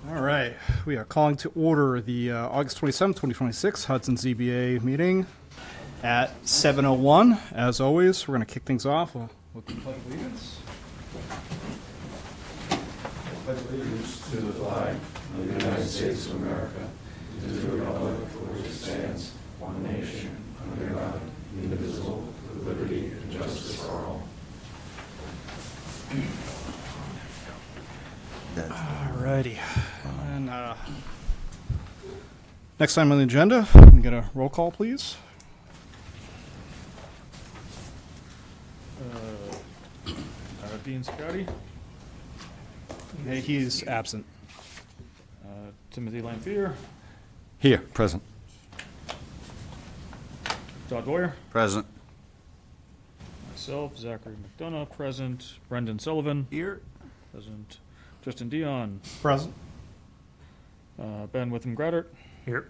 All right. We are calling to order the August 27, 2026 Hudson ZBA meeting at 7:01. As always, we're going to kick things off with the Pledge of Allegiance. Pledge allegiance to the flag of the United States of America, and to the republic for which it stands, one nation, under God, indivisible, with liberty and justice for all. Alrighty. And next time on the agenda, can we get a roll call, please? Dean Scotty, Hey, he's absent. Timothy Lanfear, Here, present. Todd Boyer, Present. myself, Zachary McDonough, present, Brendan Sullivan, Here. present, Tristan Dion, Present. Ben Witham Graddert, Here.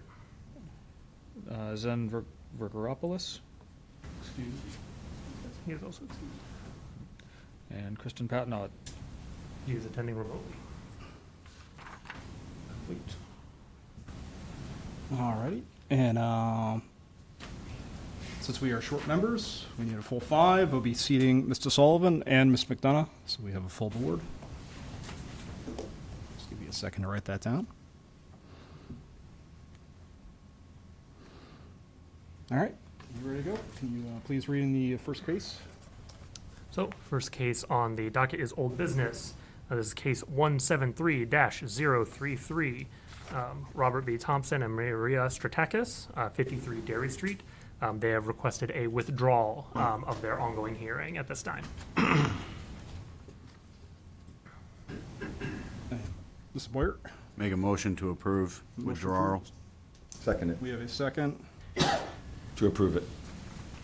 Zen Vergaropoulos, He is also excused. and Kristen Patnod. He is attending remotely. Complete. Alrighty. And since we are short members, we need a full five. We'll be seating Mr. Sullivan and Ms. McDonough, so we have a full board. Just give you a second to write that down. All right. You ready to go? Can you please read in the first case? So, first case on the docket is old business. This is case 173-033. Robert B. Thompson and Maria Stratakis, 53 Dairy Street. They have requested a withdrawal of their ongoing hearing at this time. Mr. Boyer? Make a motion to approve withdrawal. Second it. We have a second. To approve it.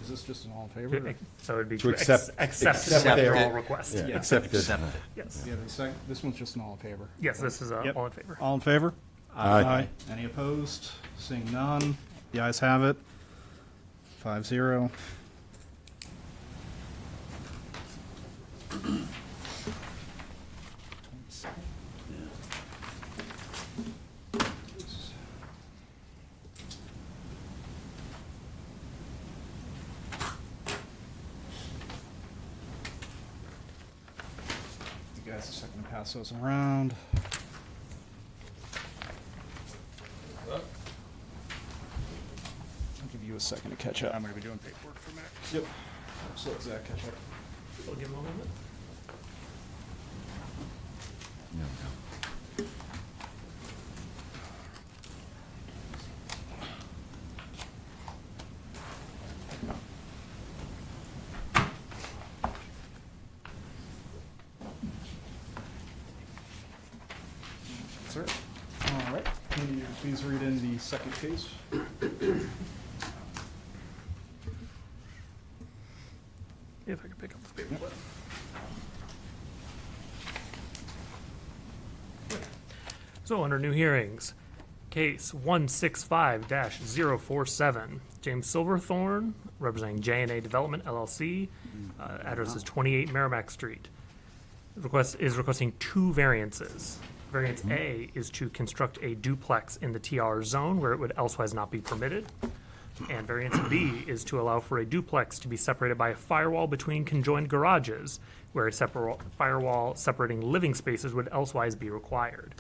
Is this just an all in favor? So it would be To to accept- accept accept the their- withdrawal request. Yeah, Yeah. accept it. Yes. We have a second. This one's just an all in favor. Yes, this is Yep. all in favor. All in favor? Aye. Any opposed? Seeing none, the ayes have it. 5-0. You guys a second to pass those around. I'll give you a second to catch up. I'm going to be doing paperwork for Max. Yep. So let Zach catch up. We'll give him a moment. Sir? All right. Can you please read in the second case? If I can pick up the paperwork. So, under new hearings, case 165-047, James Silverthorne, representing J&A Development LLC, address is 28 Merrimack Street. Is requesting two variances. Variance A is to construct a duplex in the TR zone where it would elsewise not be permitted. And variance B is to allow for a duplex to be separated by a firewall between conjoined garages, where a separate firewall separating living spaces would elsewise be required.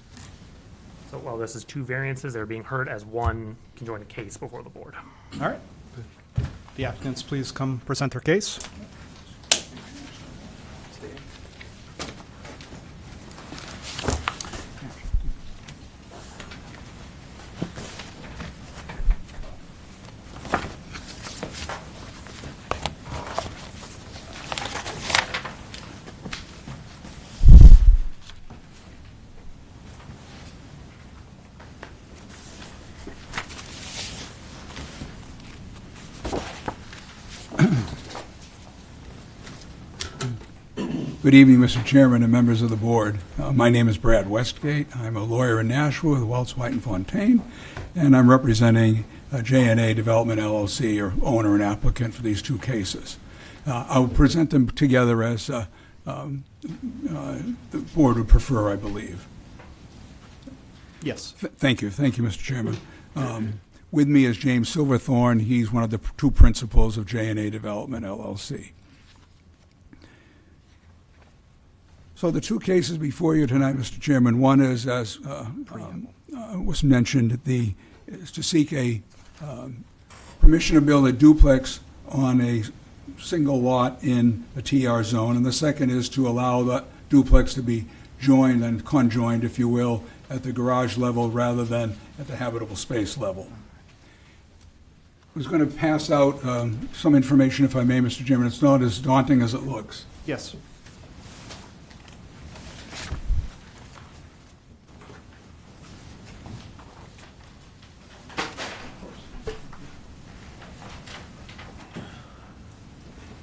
So while this is two variances, they're being heard as one conjoined case before the board. All right. The applicants, please come present their case. Good evening, Mr. Chairman and members of the board. My name is Brad Westgate. I'm a lawyer in Nashua with Wells, White & Fontaine, and I'm representing J&A Development LLC, or owner and applicant for these two cases. I'll present them together as the board would prefer, I believe. Yes. Thank you, Mr. Chairman. With me is James Silverthorne. He's one of the two principals of J&A Development LLC. So the two cases before you tonight, Mr. Chairman, one is, as was mentioned, is to seek a permission to build a duplex on a single lot in a TR zone, and the second is to allow the duplex to be joined and conjoined, if you will, at the garage level rather than at the habitable space level. I was going to pass out some information, if I may, Mr. Chairman. It's not as daunting as it looks. Yes.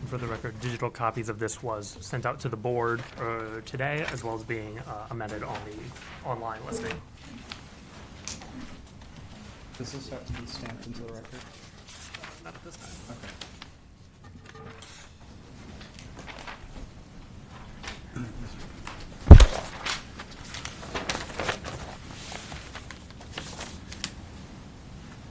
For the record, digital copies of this was sent out to the board today, as well as being amended on the online listing. Does this have to be stamped into the record? Not at this time.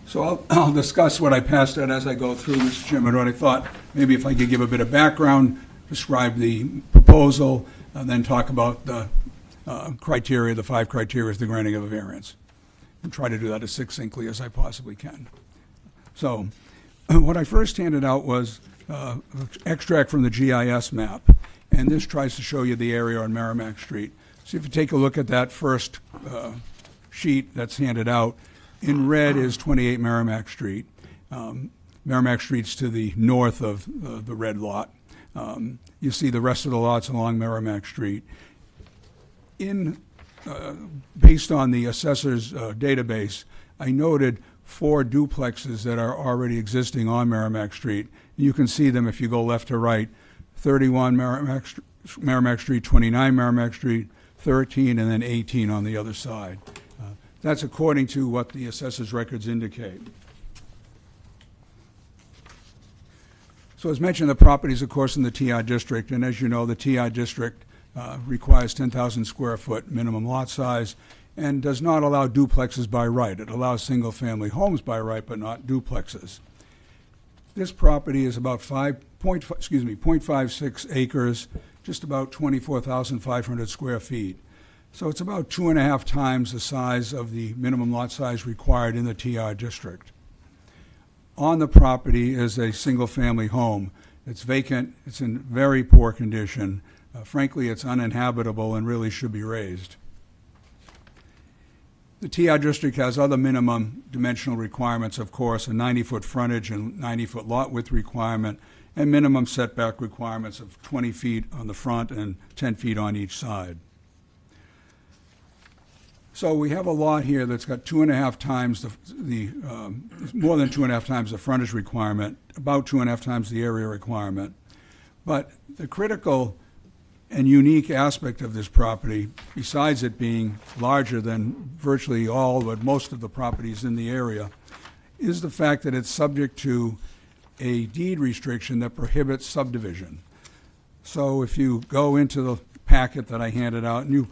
So I'll discuss what I passed out as I go through, Mr. Chairman. What I thought, maybe if I could give a bit of background, describe the proposal, and then talk about the criteria, the 5 criteria of the granting of a variance. And try to do that as succinctly as I possibly can. So what I first handed out was an extract from the GIS map, and this tries to show you the area on Merrimack Street. So if you take a look at that first sheet that's handed out, in red is 28 Merrimack Street. Merrimack Street's to the north of the red lot. You see the rest of the lots along Merrimack Street. Based on the assessor's database, I noted 4 duplexes that are already existing on Merrimack Street. You can see them if you go left to right: 31 Merrimack Street, 29 Merrimack Street, 13, and then 18 on the other side. That's according to what the assessor's records indicate. So as mentioned, the property is, of course, in the TI district, and as you know, the TI district requires 10,000 square foot minimum lot size and does not allow duplexes by right. It allows single-family homes by right, but not duplexes. This property is about 0.56 acres, just about 24,500 square feet. So it's about 2.5 times the size of the minimum lot size required in the TR district. On the property is a single-family home. It's vacant. It's in very poor condition. Frankly, it's uninhabitable and really should be razed. The TR district has other minimum dimensional requirements, of course, a 90-foot frontage and 90-foot lot width requirement, and minimum setback requirements of 20 feet on the front and 10 feet on each side. So we have a lot here that's got 2.5 times more than 2.5 times the frontage requirement, about 2.5 times the area requirement. But the critical and unique aspect of this property, besides it being larger than virtually all but most of the properties in the area, is the fact that it's subject to a deed restriction that prohibits subdivision. So if you go into the packet that I handed out, and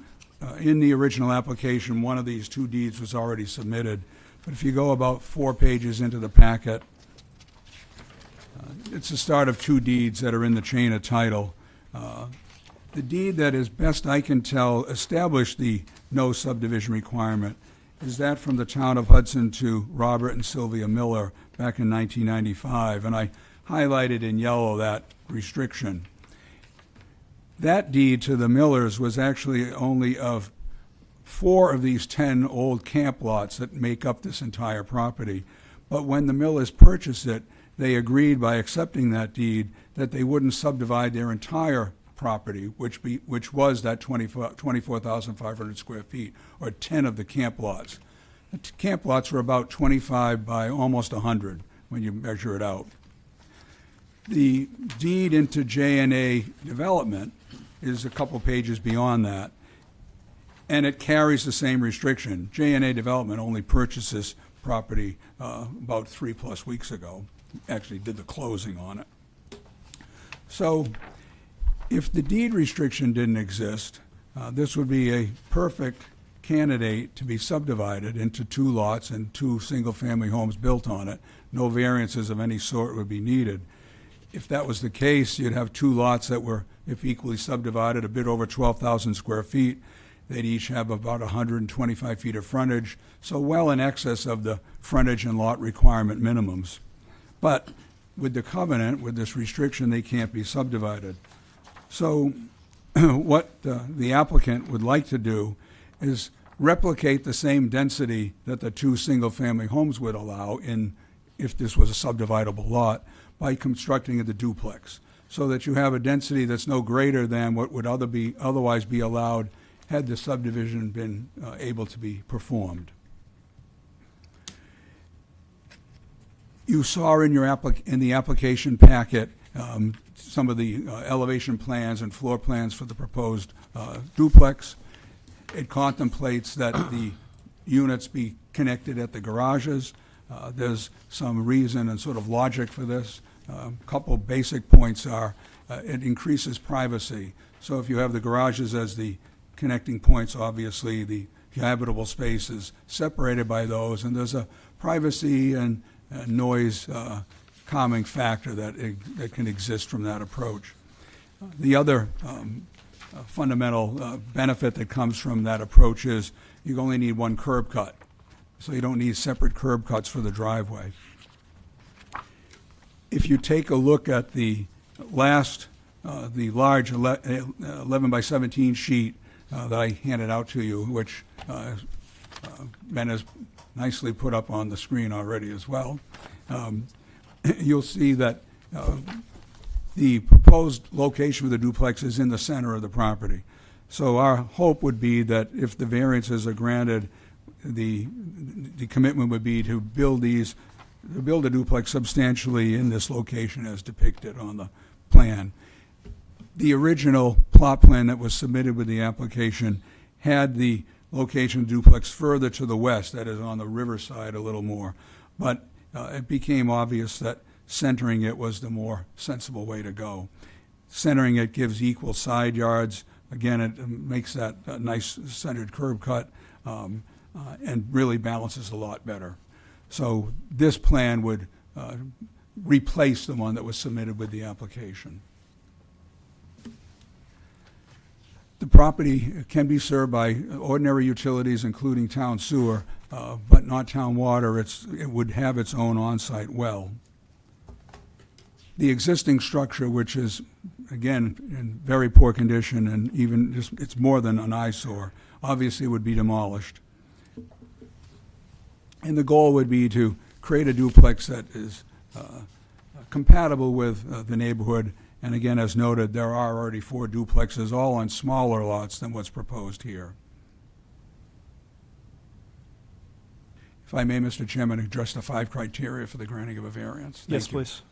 in the original application, one of these 2 deeds was already submitted. But if you go about 4 pages into the packet, it's the start of 2 deeds that are in the chain of title. The deed that, as best I can tell, established the no subdivision requirement is that from the town of Hudson to Robert and Sylvia Miller back in 1995, and I highlighted in yellow that restriction. That deed to the Millers was actually only of 4 of these 10 old camp lots that make up this entire property. But when the Millers purchased it, they agreed by accepting that deed that they wouldn't subdivide their entire property, which was that 24,500 square feet, or 10 of the camp lots. The camp lots were about 25 by almost 100 when you measure it out. The deed into J&A Development is a couple pages beyond that, and it carries the same restriction. J&A Development only purchased this property about 3+ weeks ago, actually did the closing on it. So If the deed restriction didn't exist, this would be a perfect candidate to be subdivided into 2 lots and 2 single-family homes built on it. No variances of any sort would be needed. If that was the case, you'd have 2 lots that were, if equally subdivided, a bit over 12,000 square feet. They'd each have about 125 feet of frontage, so well in excess of the frontage and lot requirement minimums. But with the covenant, with this restriction, they can't be subdivided. So what the applicant would like to do is replicate the same density that the 2 single-family homes would allow if this was a subdividable lot, by constructing the duplex, so that you have a density that's no greater than what would otherwise be allowed had the subdivision been able to be performed. You saw in the application packet some of the elevation plans and floor plans for the proposed duplex. It contemplates that the units be connected at the garages. There's some reason and sort of logic for this. A couple basic points are it increases privacy. So if you have the garages as the connecting points, obviously the habitable space is separated by those, and there's a privacy and noise calming factor that can exist from that approach. The other fundamental benefit that comes from that approach is you only need 1 curb cut, so you don't need separate curb cuts for the driveway. If you take a look at the large 11 by 17 sheet that I handed out to you, which Ben has nicely put up on the screen already as well, you'll see that the proposed location of the duplex is in the center of the property. So our hope would be that if the variances are granted, the commitment would be to build a duplex substantially in this location as depicted on the plan. The original plot plan that was submitted with the application had the location of duplex further to the west, that is on the riverside a little more, but it became obvious that centering it was the more sensible way to go. Centering it gives equal side yards. Again, it makes that a nice centered curb cut and really balances the lot better. So this plan would replace the one that was submitted with the application. The property can be served by ordinary utilities, including town sewer, but not town water. It would have its own on-site well. The existing structure, which is, again, in very poor condition and even just, it's more than an eyesore, obviously would be demolished. And the goal would be to create a duplex that is compatible with the neighborhood. And again, as noted, there are already 4 duplexes, all on smaller lots than what's proposed here. If I may, Mr. Chairman, address the 5 criteria for the granting of a variance. Yes, Thank you. please.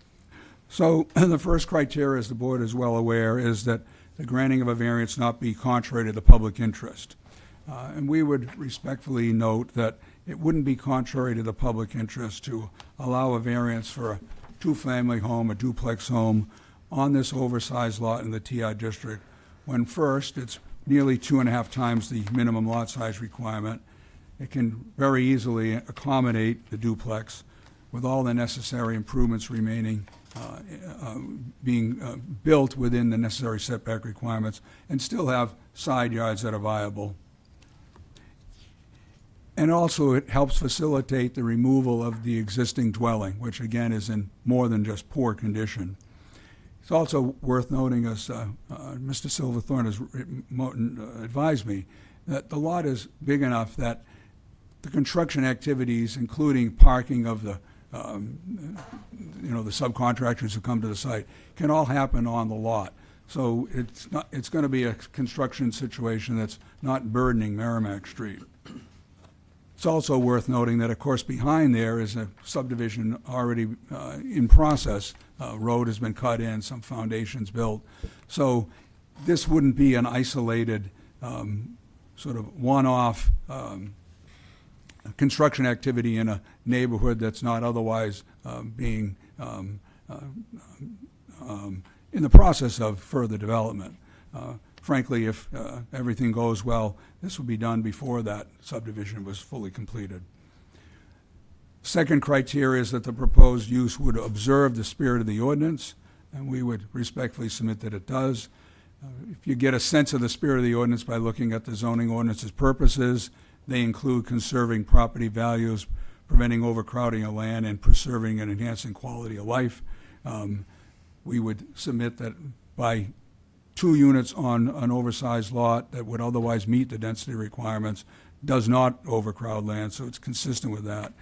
So the first criteria, as the board is well aware, is that the granting of a variance not be contrary to the public interest. And we would respectfully note that it wouldn't be contrary to the public interest to allow a variance for a 2-family home, a duplex home, on this oversized lot in the TI district, when first, it's nearly 2.5 times the minimum lot size requirement. It can very easily accommodate the duplex with all the necessary improvements remaining, being built within the necessary setback requirements, and still have side yards that are viable. And also, it helps facilitate the removal of the existing dwelling, which again is in more than just poor condition. It's also worth noting, as Mr. Silverthorne has advised me, that the lot is big enough that the construction activities, including parking of the the subcontractors who come to the site, can all happen on the lot. So it's going to be a construction situation that's not burdening Merrimack Street. It's also worth noting that, of course, behind there is a subdivision already in process. Road has been cut in, some foundations built. So this wouldn't be an isolated sort of one-off construction activity in a neighborhood that's not otherwise being in the process of further development. Frankly, if everything goes well, this will be done before that subdivision was fully completed. Second criteria is that the proposed use would observe the spirit of the ordinance, and we would respectfully submit that it does. If you get a sense of the spirit of the ordinance by looking at the zoning ordinance's purposes, they include conserving property values, preventing overcrowding of land, and preserving and enhancing quality of life. We would submit that by 2 units on an oversized lot that would otherwise meet the density requirements does not overcrowd land, so it's consistent with that.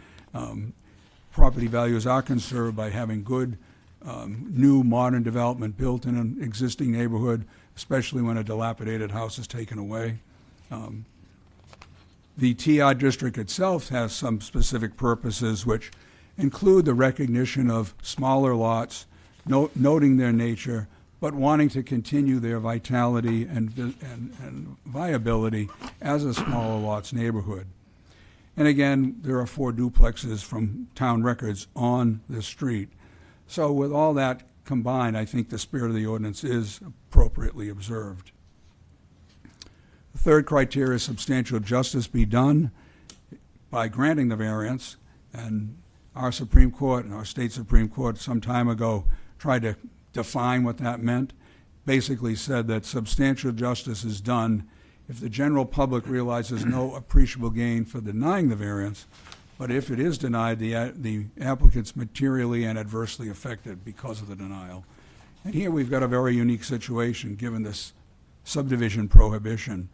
Property values are conserved by having good new modern development built in an existing neighborhood, especially when a dilapidated house is taken away. The TR district itself has some specific purposes which include the recognition of smaller lots, noting their nature, but wanting to continue their vitality and viability as a smaller lots neighborhood. And again, there are 4 duplexes from town records on this street. So with all that combined, I think the spirit of the ordinance is appropriately observed. The third criteria is substantial justice be done by granting the variance. And our Supreme Court and our state Supreme Court some time ago tried to define what that meant. Basically said that substantial justice is done if the general public realizes no appreciable gain for denying the variance, but if it is denied, the applicant's materially and adversely affected because of the denial. And here we've got a very unique situation given this subdivision prohibition.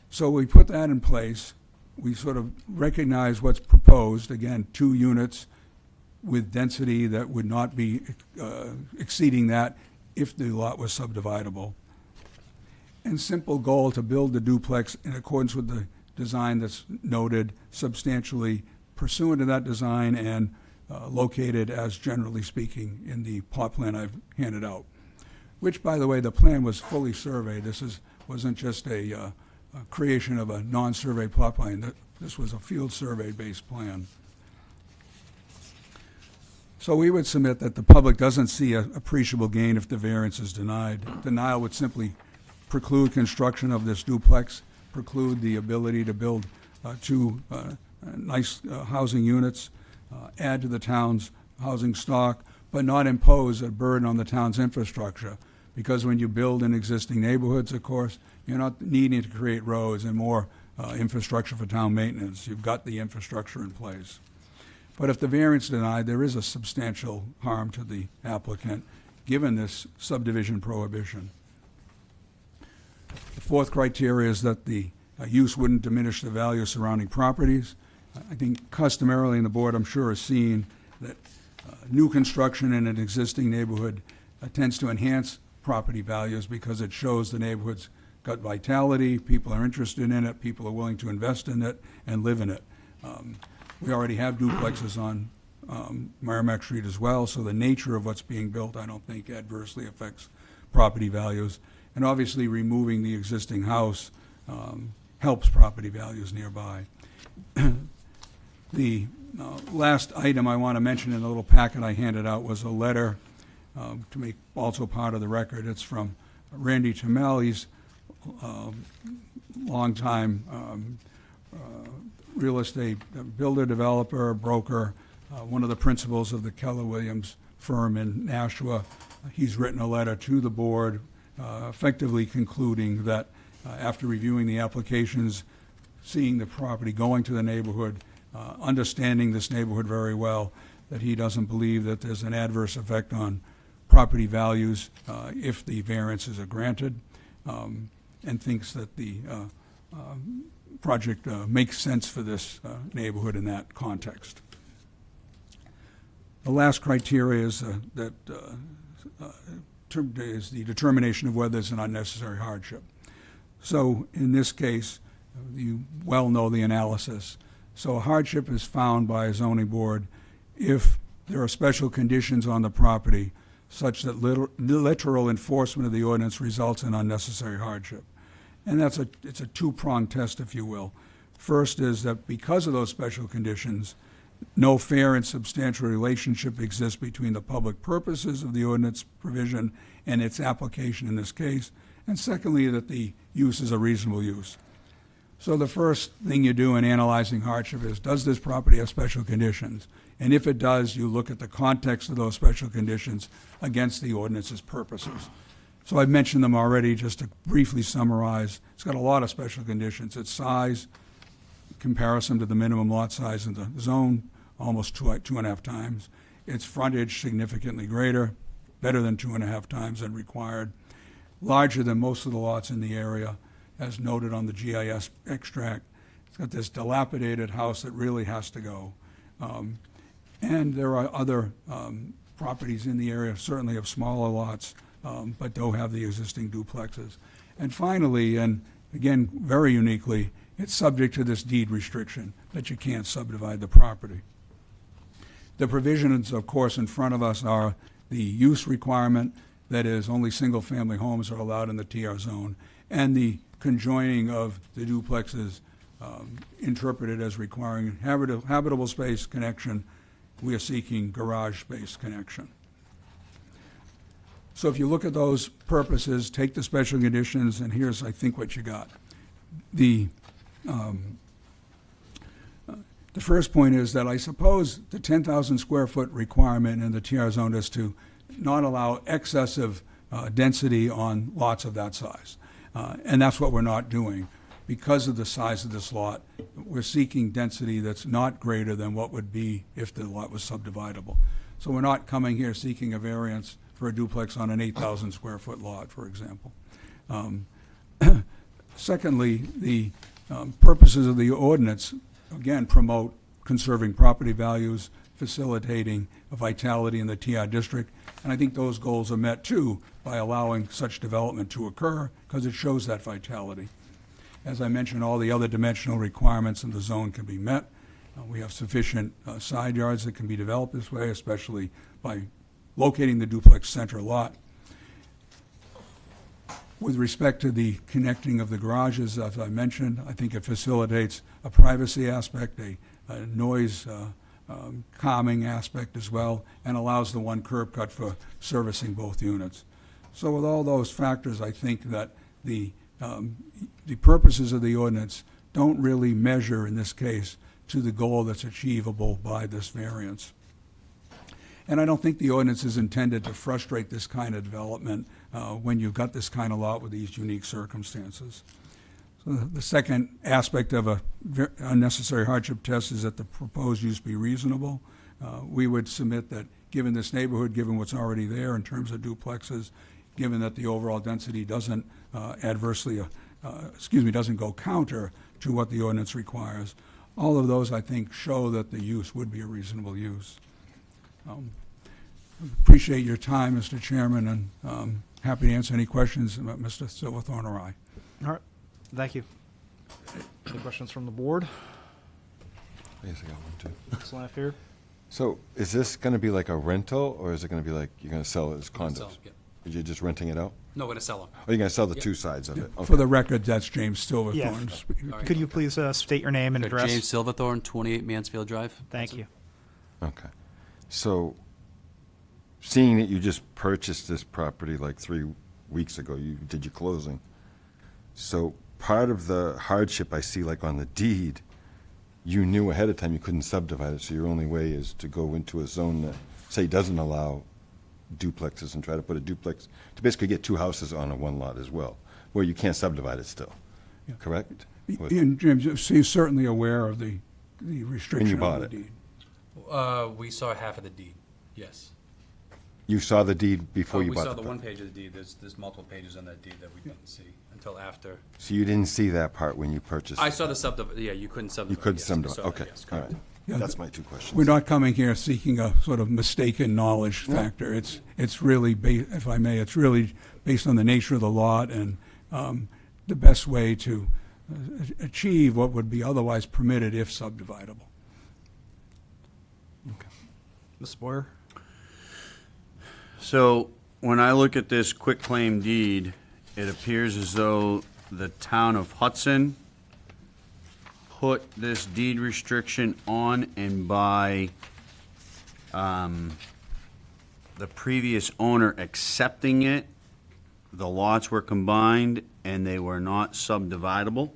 So we put that in place. We sort of recognize what's proposed, again, 2 units with density that would not be exceeding that if the lot was subdividable. And simple goal to build the duplex in accordance with the design that's noted, substantially pursuant to that design and located as generally speaking in the plot plan I've handed out. Which, by the way, the plan was fully surveyed. This wasn't just a creation of a non-survey plot plan. This was a field survey-based plan. So we would submit that the public doesn't see an appreciable gain if the variance is denied. Denial would simply preclude construction of this duplex, preclude the ability to build 2 nice housing units, add to the town's housing stock, but not impose a burden on the town's infrastructure. Because when you build in existing neighborhoods, of course, you're not needing to create roads and more infrastructure for town maintenance. You've got the infrastructure in place. But if the variance is denied, there is a substantial harm to the applicant given this subdivision prohibition. The fourth criteria is that the use wouldn't diminish the value of surrounding properties. I think customarily in the board, I'm sure, has seen that new construction in an existing neighborhood tends to enhance property values because it shows the neighborhood's got vitality, people are interested in it, people are willing to invest in it and live in it. We already have duplexes on Merrimack Street as well, so the nature of what's being built I don't think adversely affects property values. And obviously removing the existing house helps property values nearby. The last item I want to mention in the little packet I handed out was a letter to make also part of the record. It's from Randy Tamel. He's longtime real estate builder, developer, broker, one of the principals of the Keller Williams firm in Nashua. He's written a letter to the board effectively concluding that after reviewing the applications, seeing the property going to the neighborhood, understanding this neighborhood very well, that he doesn't believe that there's an adverse effect on property values if the variances are granted, and thinks that the project makes sense for this neighborhood in that context. The last criteria is is the determination of whether there's an unnecessary hardship. So in this case, you well know the analysis. So a hardship is found by a zoning board if there are special conditions on the property such that literal enforcement of the ordinance results in unnecessary hardship. And it's a 2-pronged test, if you will. First is that because of those special conditions, no fair and substantial relationship exists between the public purposes of the ordinance provision and its application in this case. And secondly, that the use is a reasonable use. So the first thing you do in analyzing hardship is, does this property have special conditions? And if it does, you look at the context of those special conditions against the ordinance's purposes. So I've mentioned them already, just to briefly summarize. It's got a lot of special conditions. Its size, comparison to the minimum lot size in the zone, almost 2.5 times. Its frontage significantly greater, better than 2.5 times than required. Larger than most of the lots in the area, as noted on the GIS extract. It's got this dilapidated house that really has to go. And there are other properties in the area, certainly of smaller lots, but don't have the existing duplexes. And finally, and again, very uniquely, it's subject to this deed restriction that you can't subdivide the property. The provisions, of course, in front of us are the use requirement, that is, only single-family homes are allowed in the TR zone, and the conjoining of the duplexes interpreted as requiring habitable space connection. We are seeking garage space connection. So if you look at those purposes, take the special conditions, and here's, I think, what you got. The first point is that I suppose the 10,000 square foot requirement in the TR zone is to not allow excessive density on lots of that size. And that's what we're not doing. Because of the size of this lot, we're seeking density that's not greater than what would be if the lot was subdividable. So we're not coming here seeking a variance for a duplex on an 8,000 square foot lot, for example. Secondly, the purposes of the ordinance, again, promote conserving property values, facilitating a vitality in the TR district, and I think those goals are met too by allowing such development to occur, because it shows that vitality. As I mentioned, all the other dimensional requirements in the zone can be met. We have sufficient side yards that can be developed this way, especially by locating the duplex center lot. With respect to the connecting of the garages, as I mentioned, I think it facilitates a privacy aspect, a noise calming aspect as well, and allows the one curb cut for servicing both units. So with all those factors, I think that the purposes of the ordinance don't really measure, in this case, to the goal that's achievable by this variance. And I don't think the ordinance is intended to frustrate this kind of development when you've got this kind of lot with these unique circumstances. So the second aspect of a unnecessary hardship test is that the proposed use be reasonable. We would submit that given this neighborhood, given what's already there in terms of duplexes, given that the overall density doesn't doesn't go counter to what the ordinance requires, all of those, I think, show that the use would be a reasonable use. Appreciate your time, Mr. Chairman, and happy to answer any questions about Mr. Silverthorne or I. All right, thank you. Any questions from the board? Yes, I got one too. Let's laugh here. So is this going to be like a rental, or is it going to be like you're going to sell it as Gonna sell condos? it, yeah. You're just renting it out? No, we're gonna sell them. Or you're going to sell the Yeah. two sides of it? For Okay. the record, that's James Silverthorne. Yeah. speaking. All right. Could you please state your name and address? James Silverthorne, 28 Mansfield Drive. Thank you. Okay. So, seeing that you just purchased this property like 3 weeks ago, you did your closing. So, part of the hardship I see, like on the deed, you knew ahead of time you couldn't subdivide it, so your only way is to go into a zone that, say, doesn't allow duplexes and try to put a duplex, to basically get two houses on a one lot as well, where you can't subdivide it still. Yeah. Correct? And James, he's certainly aware of the restriction bought of the it. deed. We saw half of the deed, yes. You saw the deed before you We bought saw the the one property. page of the deed, there's multiple pages on that deed that we didn't see until after. So you didn't see that part when you purchased? I saw the subdivision, yeah, you couldn't subdivide. You could yes, I subdivide, saw that, okay, yes, all correct. right. Yeah, That's my two questions. We're not coming here seeking a sort of mistaken knowledge factor. It's really, if I may, it's really based on the nature of the lot and the best way to achieve what would be otherwise permitted if subdividable. Mr. Boyer? So when I look at this quitclaim deed, it appears as though the town of Hudson, put this deed restriction on and by the previous owner accepting it, the lots were combined and they were not subdividable?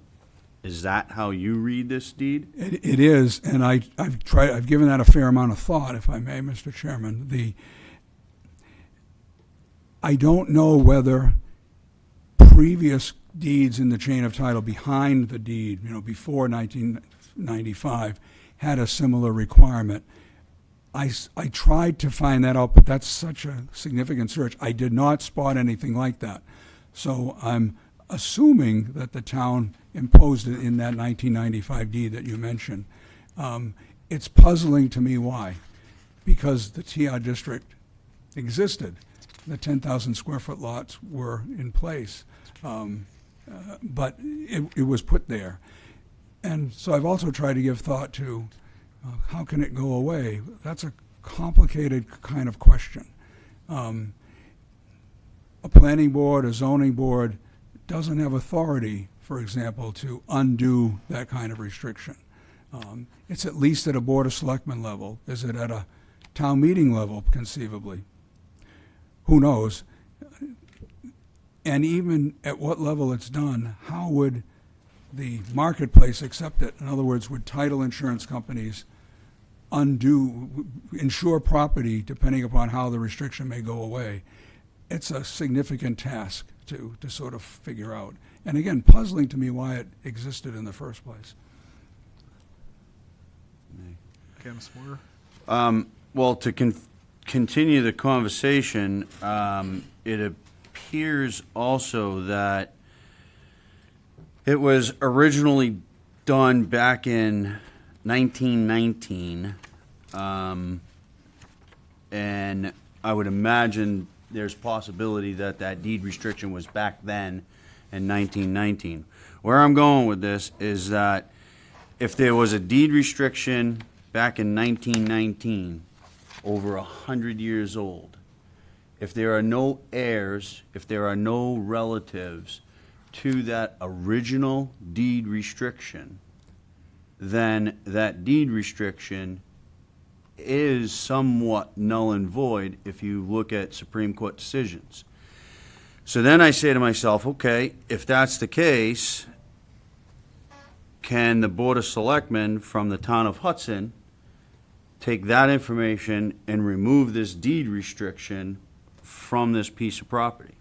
Is that how you read this deed? It is, and I've given that a fair amount of thought, if I may, Mr. Chairman. I don't know whether previous deeds in the chain of title behind the deed, before 1995, had a similar requirement. I tried to find that out, but that's such a significant search. I did not spot anything like that. So I'm assuming that the town imposed it in that 1995 deed that you mentioned. It's puzzling to me why. Because the TR district existed. The 10,000 square foot lots were in place. But it was put there. And so I've also tried to give thought to how can it go away? That's a complicated kind of question. A planning board, a zoning board doesn't have authority, for example, to undo that kind of restriction. It's at least at a board of selectmen level. Is it at a town meeting level, conceivably? Who knows? And even at what level it's done, how would the marketplace accept it? In other words, would title insurance companies insure property depending upon how the restriction may go away? It's a significant task to sort of figure out. And again, puzzling to me why it existed in the first place. Okay, Ms. Moore? Well, to continue the conversation, it appears also that it was originally done back in 1919, and I would imagine there's possibility that that deed restriction was back then in 1919. Where I'm going with this is that if there was a deed restriction back in 1919, over 100 years old, if there are no heirs, if there are no relatives to that original deed restriction, then that deed restriction is somewhat null and void if you look at Supreme Court decisions. So then I say to myself, okay, if that's the case, can the Board of Selectmen from the town of Hudson take that information and remove this deed restriction from this piece of property?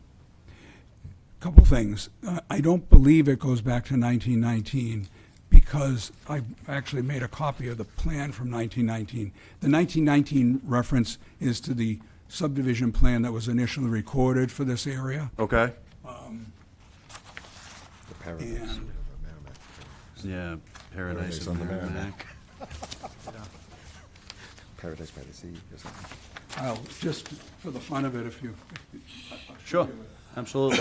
Couple things. I don't believe it goes back to 1919 because I actually made a copy of the plan from 1919. The 1919 reference is to the subdivision plan that was initially recorded for this area. Okay? The Paradise. And Yeah, Paradise of on the Merrimack. Paradise by the Sea or something. I'll, just for the fun of it, if you... Sure, absolutely.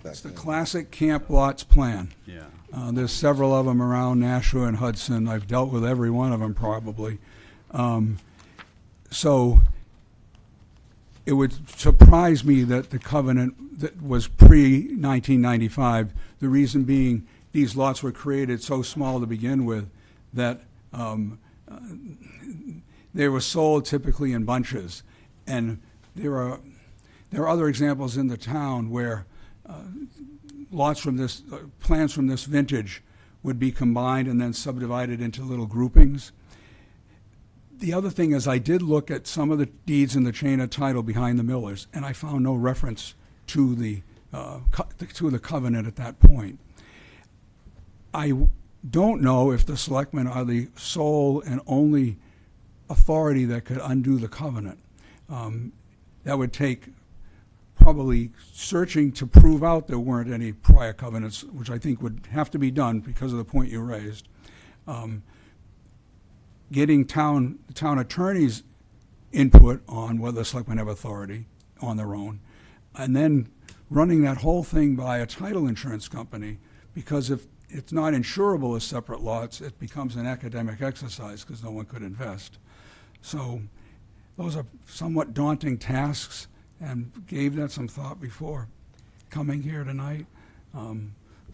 It's the classic camp lots plan. Yeah. There's several of them around Nashua and Hudson. I've dealt with every one of them probably. So it would surprise me that the covenant that was pre-1995, the reason being these lots were created so small to begin with that they were sold typically in bunches. And there are other examples in the town where lots from this, plans from this vintage would be combined and then subdivided into little groupings. The other thing is I did look at some of the deeds in the chain of title behind the Millers, and I found no reference to the covenant at that point. I don't know if the selectmen are the sole and only authority that could undo the covenant. That would take probably searching to prove out there weren't any prior covenants, which I think would have to be done because of the point you raised. Getting town attorneys' input on whether the selectmen have authority on their own, and then running that whole thing by a title insurance company, because if it's not insurable as separate lots, it becomes an academic exercise because no one could invest. So those are somewhat daunting tasks, and gave that some thought before coming here tonight.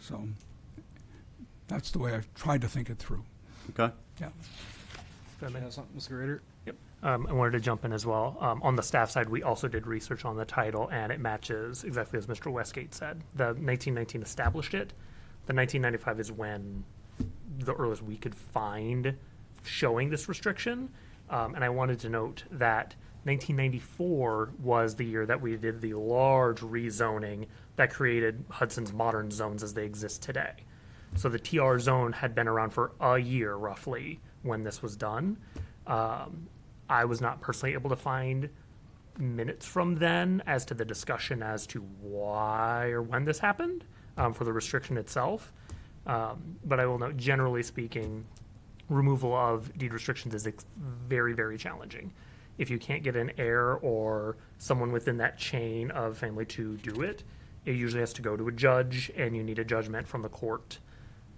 So that's the way I've tried to think it through. Okay? Yeah. If I may. Yeah, something, Mr. Grader? I wanted to jump in as well. On the staff side, we also did research on the title, and it matches exactly as Mr. Westgate said. The 1919 established it. The 1995 is when the earliest we could find showing this restriction. And I wanted to note that 1994 was the year that we did the large rezoning that created Hudson's modern zones as they exist today. So the TR zone had been around for a year roughly when this was done. I was not personally able to find minutes from then as to the discussion as to why or when this happened for the restriction itself. But I will note, generally speaking, removal of deed restrictions is very, very challenging. If you can't get an heir or someone within that chain of family to do it, it usually has to go to a judge, and you need a judgment from the court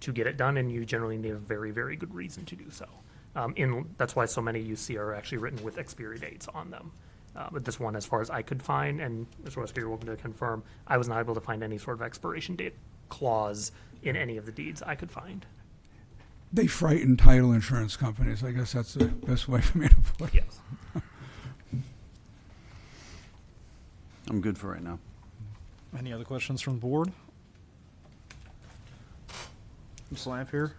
to get it done, and you generally need a very, very good reason to do so. That's why so many you see are actually written with expiry dates on them. But this one, as far as I could find, and Mr. Wesker, you're welcome to confirm, I was not able to find any sort of expiration date clause in any of the deeds I could find. They frighten title insurance companies. I guess that's the best way for me to put it. Yes. I'm good for right now. Any other questions from the board? Ms. Lampier?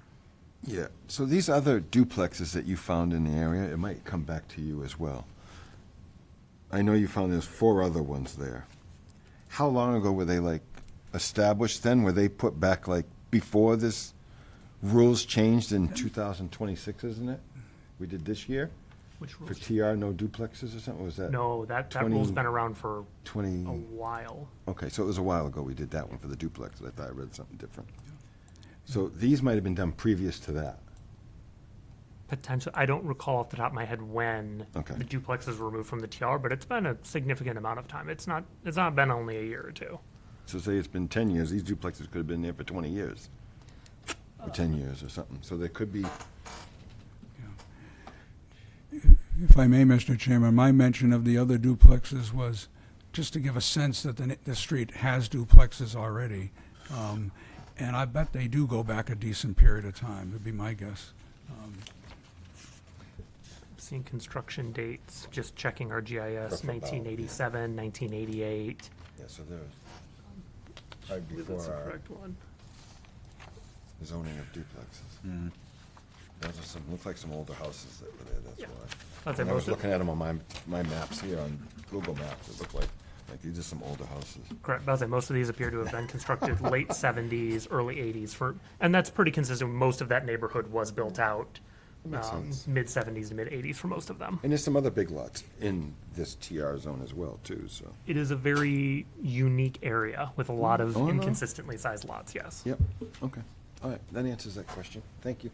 Yeah, so these other duplexes that you found in the area, it might come back to you as well. I know you found there's 4 other ones there. How long ago were they, like, established then? Were they put back, like, before this rules changed in 2026, isn't it? We did this year? Which For rules? TR, no duplexes or something? Was that No, that 20 rule's been around for 20? a while. Okay, so it was a while ago we did that one for the duplexes. I thought I read something different. So these might have been done previous to that. Potential. I don't recall off the top of my head when Okay. the duplexes were removed from the TR, but it's been a significant amount of time. It's not been only a year or two. So say it's been 10 years, these duplexes could have been there for 20 years. Or 10 years or something. So there could be, If I may, Mr. Chairman, my mention of the other duplexes was just to give a sense that the street has duplexes already. And I bet they do go back a decent period of time, would be my guess. Seeing construction dates, just checking our GIS, Rough about, 1987, 1988. yeah, so there's, right I believe before that's the our correct one. zoning of duplexes. Those are some, look like some older houses that were there, that's Yeah. why. I'd say When I was most of, looking at them on my maps here on Google Maps, it looked like these are some older houses. correct. I'd say most of these appear to have been constructed late 70s, early 80s and that's pretty consistent. Most of that neighborhood was built out Makes sense. mid 70s to mid 80s for most of them. And there's some other big lots in this TR zone as well, too, so. It is a very unique area with a lot of Oh, no. inconsistently sized lots, yes. Yep, okay. All right, that answers that question. Thank you.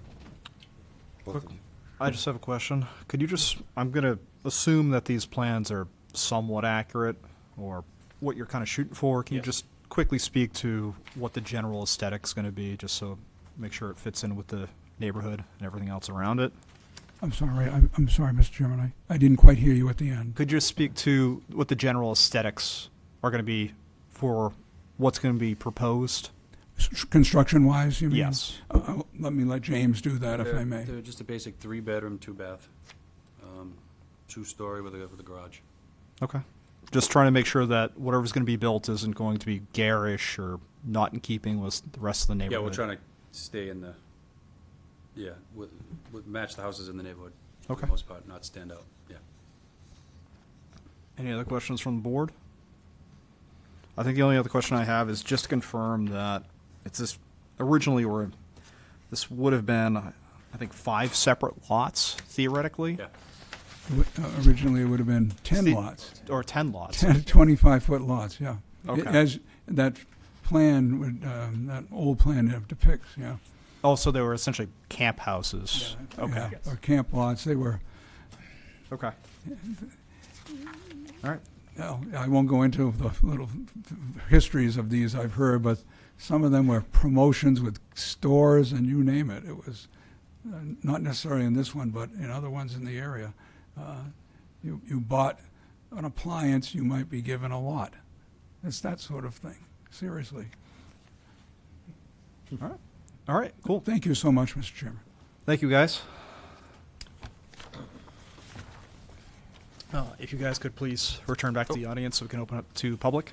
Both of you. I just have a question. Could you just, I'm going to assume that these plans are somewhat accurate, or what you're kind of shooting for. Can you Yes. just quickly speak to what the general aesthetic's going to be, just so make sure it fits in with the neighborhood and everything else around it? I'm sorry, I'm sorry, Mr. Chairman, I didn't quite hear you at the end. Could you just speak to what the general aesthetics are going to be for what's going to be proposed? Construction-wise, you mean? Yes. Let me let James do that, if I may. They're just a basic 3-bedroom, 2-bath, 2-story with a garage. Okay. Just trying to make sure that whatever's going to be built isn't going to be garish or not in keeping with the rest of the Yeah, neighborhood. we're trying to stay in the, match the houses in the neighborhood. For Okay. the most part, not stand out, yeah. Any other questions from the board? I think the only other question I have is just to confirm that it's this originally, or this would have been, I think, 5 separate lots theoretically, Yeah. Originally, it would have been 10 See- lots, or 10 lots. 10 25-foot lots, yeah. Okay. As that plan would, that old plan depicts, yeah. Oh, so they were essentially camp houses. Okay. Yeah, or camp lots, they were, Okay. All right. I won't go into the little histories of these I've heard, but some of them were promotions with stores and you name it. It was not necessarily in this one, but in other ones in the area. You bought an appliance, you might be given a lot. It's that sort of thing, seriously. All right, cool. Thank you so much, Mr. Chairman. Thank you, guys. If you guys could please return back to the audience so we can open up to public.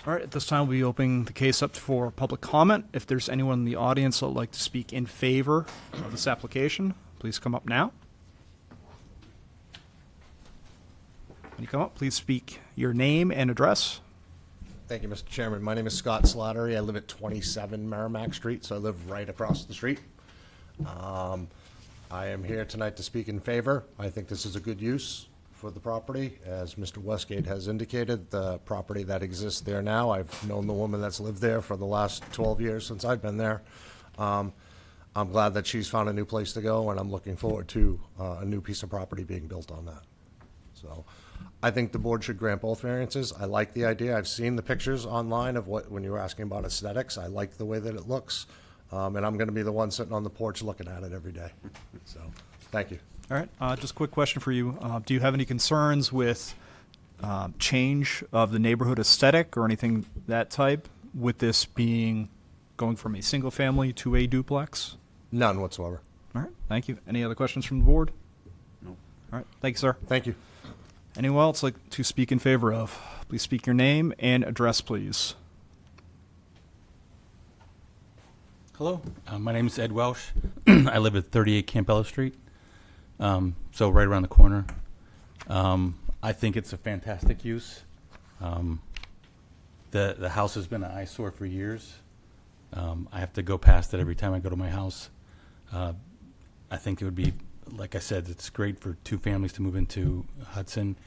All right, at this time, we'll be opening the case up for public comment. If there's anyone in the audience that would like to speak in favor of this application, please come up now. When you come up, please speak your name and address. Thank you, Mr. Chairman. My name is Scott Slattery. I live at 27 Merrimack Street, so I live right across the street. I am here tonight to speak in favor. I think this is a good use for the property. As Mr. Westgate has indicated, the property that exists there now, I've known the woman that's lived there for the last 12 years since I've been there. I'm glad that she's found a new place to go, and I'm looking forward to a new piece of property being built on that. So I think the board should grant both variances. I like the idea. I've seen the pictures online of when you were asking about aesthetics. I like the way that it looks. And I'm going to be the one sitting on the porch looking at it every day. So, thank you. All right, just a quick question for you. Do you have any concerns with change of the neighborhood aesthetic or anything that type with this being going from a single family to a duplex? None whatsoever. All right, thank you. Any other questions from the board? No. All right, thank you, sir. Thank you. Anyone else like to speak in favor of? Please speak your name and address, please. Hello, my name is Ed Welsh. I live at 38 Campbell Street, so right around the corner. I think it's a fantastic use. The house has been an eyesore for years. I have to go past it every time I go to my house. I think it would be, like I said, it's great for two families to move into Hudson.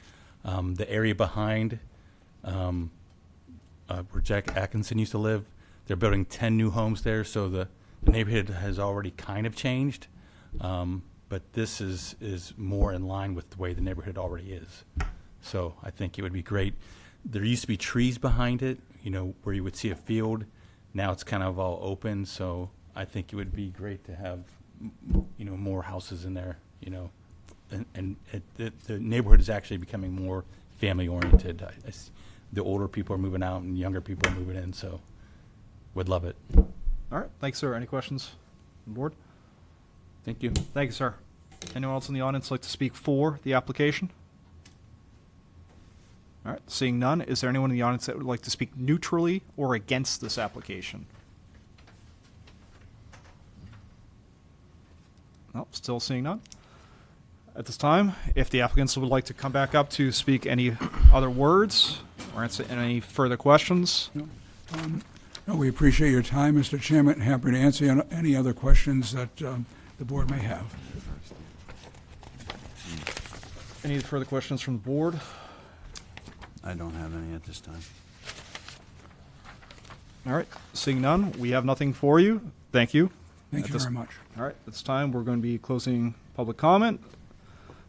The area behind where Jack Atkinson used to live, they're building 10 new homes there, so the neighborhood has already kind of changed. But this is more in line with the way the neighborhood already is. So I think it would be great. There used to be trees behind it, where you would see a field. Now it's kind of all open, so I think it would be great to have, more houses in there, And the neighborhood is actually becoming more family-oriented. The older people are moving out and younger people are moving in, so would love it. All right, thanks, sir. Any questions on the board? Thank you. Thank you, sir. Anyone else in the audience like to speak for the application? All right, seeing none, is there anyone in the audience that would like to speak neutrally or against this application? Nope, still seeing none. At this time, if the applicants would like to come back up to speak any other words or answer any further questions. No, we appreciate your time, Mr. Chairman. Happy to answer any other questions that the board may have. Any further questions from the board? I don't have any at this time. All right, seeing none, we have nothing for you. Thank you. Thank At you this- very much. All right, at this time, we're going to be closing public comment.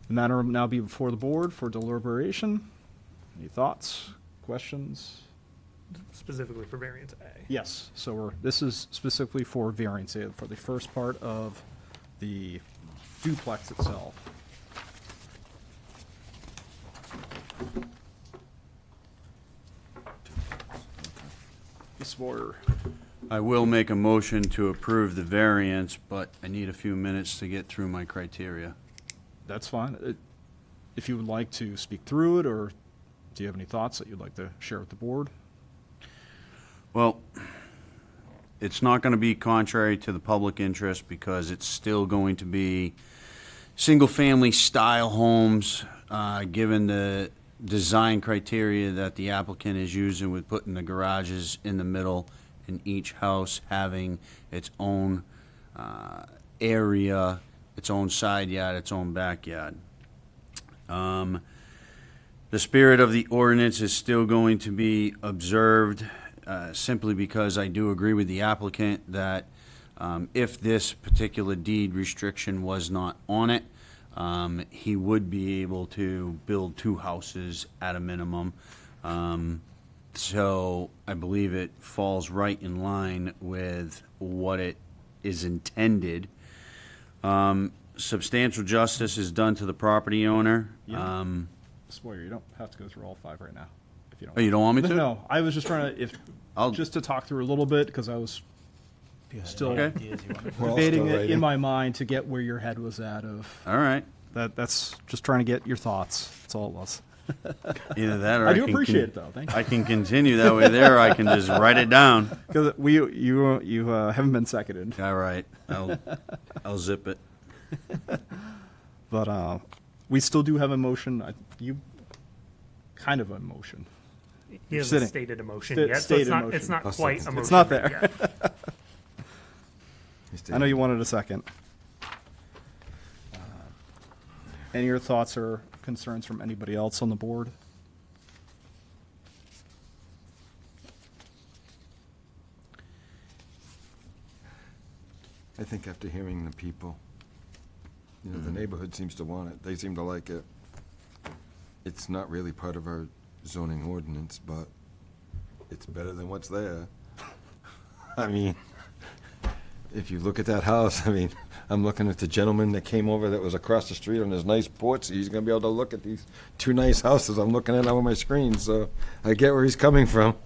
The matter will now be before the board for deliberation. Any thoughts, questions? Specifically for variance A. Yes, so this is specifically for variance, for the first part of the duplex itself. Ms. Boyer. I will make a motion to approve the variance, but I need a few minutes to get through my criteria. That's fine. If you would like to speak through it, or do you have any thoughts that you'd like to share with the board? Well, it's not going to be contrary to the public interest because it's still going to be single-family style homes, given the design criteria that the applicant is using with putting the garages in the middle and each house having its own area, its own side yard, its own backyard. The spirit of the ordinance is still going to be observed, simply because I do agree with the applicant that if this particular deed restriction was not on it, he would be able to build 2 houses at a minimum. So I believe it falls right in line with what it is intended. Substantial justice is done to the property owner. Yeah. Mr. Boyer, you don't have to go through all 5 right now, if you don't. Oh, you don't want me to? No, I was just trying to, I'll- just to talk through a little bit, because I was still Okay. We're all debating still it in writing. my mind to get where your head was at of, All right. that's just trying to get your thoughts. That's all it was. Either that or I do can appreciate it, though. Thank you. I can continue that way there, or I can just write it down. Because you haven't been seconded. All right. I'll zip it. But we still do have a motion. You kind of a motion. He hasn't sitting. stated a motion Sta- yet, so it's stated not, motion. it's not I'll quite a second motion. it. It's not there. yet. He's I know you wanted a second. Any of your thoughts or concerns from anybody else on the board? I think after hearing the people, the neighborhood seems to want it. They seem to like it. It's not really part of our zoning ordinance, but it's better than what's there. I mean, if you look at that house, I mean, I'm looking at the gentleman that came over that was across the street on his nice porch. He's gonna be able to look at these 2 nice houses I'm looking at on my screen, so I get where he's coming from.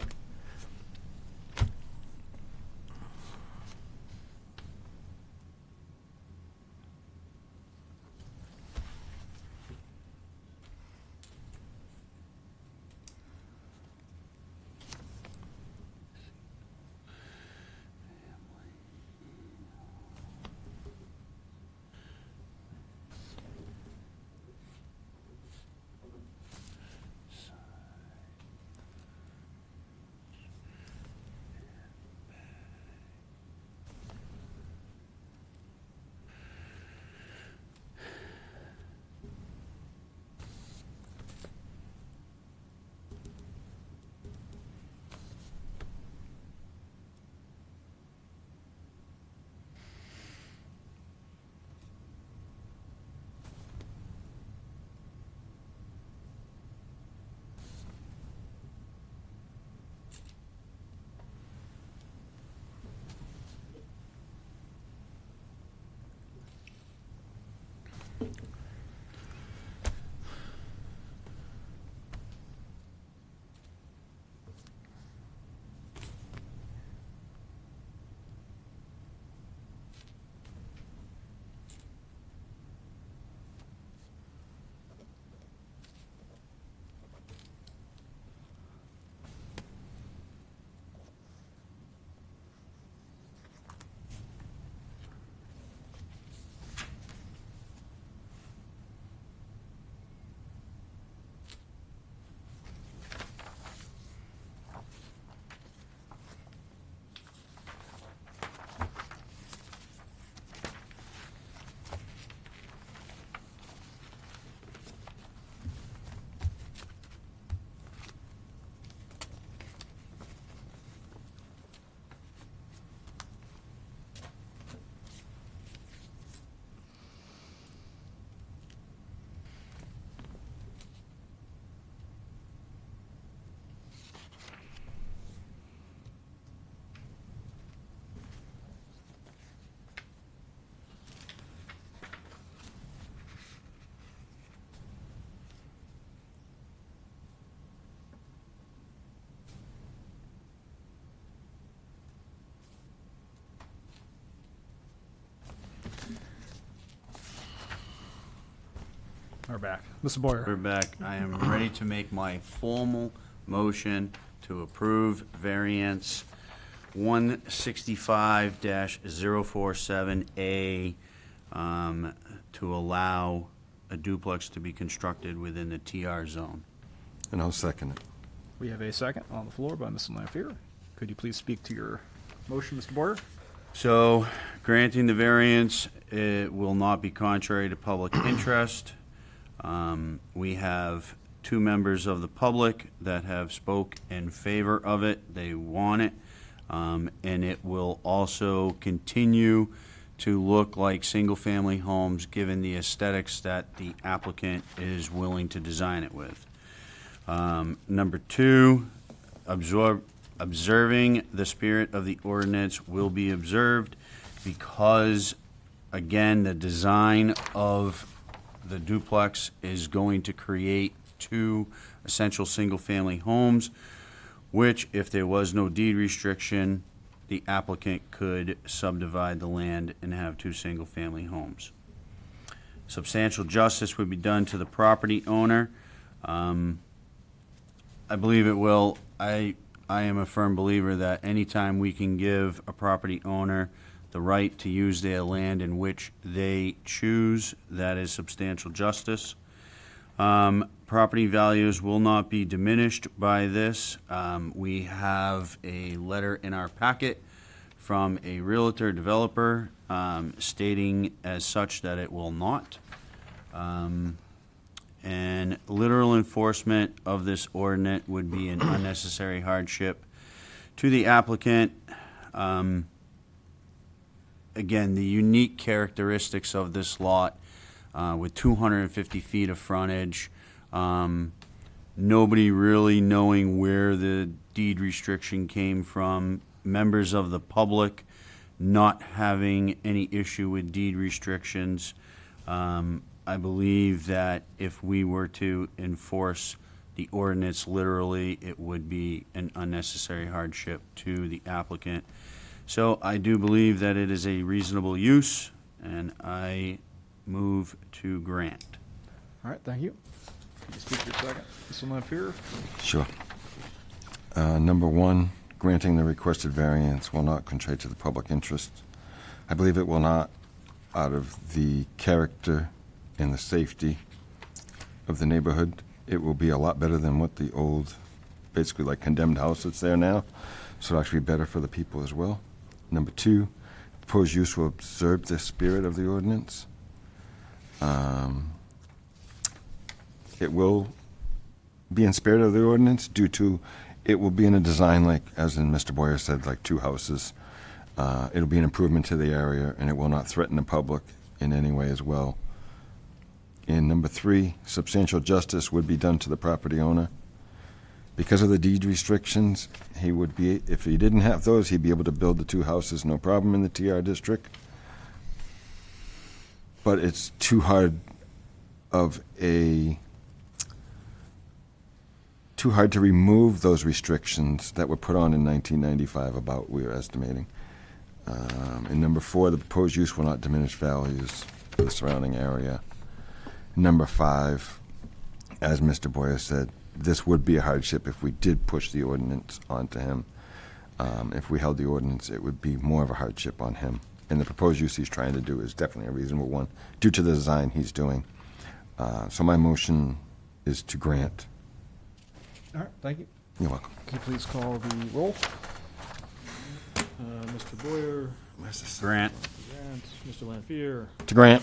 We're back. Mr. Boyer. We're back. I am ready to make my formal motion to approve variance 165-047A to allow a duplex to be constructed within the TR zone. And I'll second it. We have a second on the floor by Mr. Lampier. Could you please speak to your motion, Mr. Boyer? So, granting the variance, it will not be contrary to public interest. We have 2 members of the public that have spoke in favor of it. They want it. And it will also continue to look like single-family homes, given the aesthetics that the applicant is willing to design it with. Number two, observing the spirit of the ordinance will be observed because, again, the design of the duplex is going to create two essential single-family homes, which, if there was no deed restriction, the applicant could subdivide the land and have two single-family homes. Substantial justice would be done to the property owner. I believe it will. I am a firm believer that anytime we can give a property owner the right to use their land in which they choose, that is substantial justice. Property values will not be diminished by this. We have a letter in our packet from a realtor developer stating as such that it will not. And literal enforcement of this ordinance would be an unnecessary hardship to the applicant. Again, the unique characteristics of this lot with 250 feet of frontage, nobody really knowing where the deed restriction came from, members of the public not having any issue with deed restrictions. I believe that if we were to enforce the ordinance literally, it would be an unnecessary hardship to the applicant. So I do believe that it is a reasonable use, and I move to grant. All right, thank you. Can you speak for a second? Mr. Lanfear? Sure. Number one, granting the requested variance will not contradict to the public interest. I believe it will not, out of the character and the safety of the neighborhood. It will be a lot better than what the old, basically like condemned house that's there now. So it'll actually be better for the people as well. Number two, proposed use will observe the spirit of the ordinance. It will be in spirit of the ordinance due to it will be in a design like, as in Mr. Boyer said, like two houses. It'll be an improvement to the area, and it will not threaten the public in any way as well. And number three, substantial justice would be done to the property owner. Because of the deed restrictions, he would be, if he didn't have those, he'd be able to build the two houses, no problem in the TR district. But it's too hard to remove those restrictions that were put on in 1995 about, we are estimating. And number four, the proposed use will not diminish values for the surrounding area. Number five, as Mr. Boyer said, this would be a hardship if we did push the ordinance onto him. If we held the ordinance, it would be more of a hardship on him. And the proposed use he's trying to do is definitely a reasonable one due to the design he's doing. So my motion is to grant. All right, thank you. You're welcome. Can you please call the roll? Mr. Boyer, Grant. Grant, Mr. Lanfear, To grant.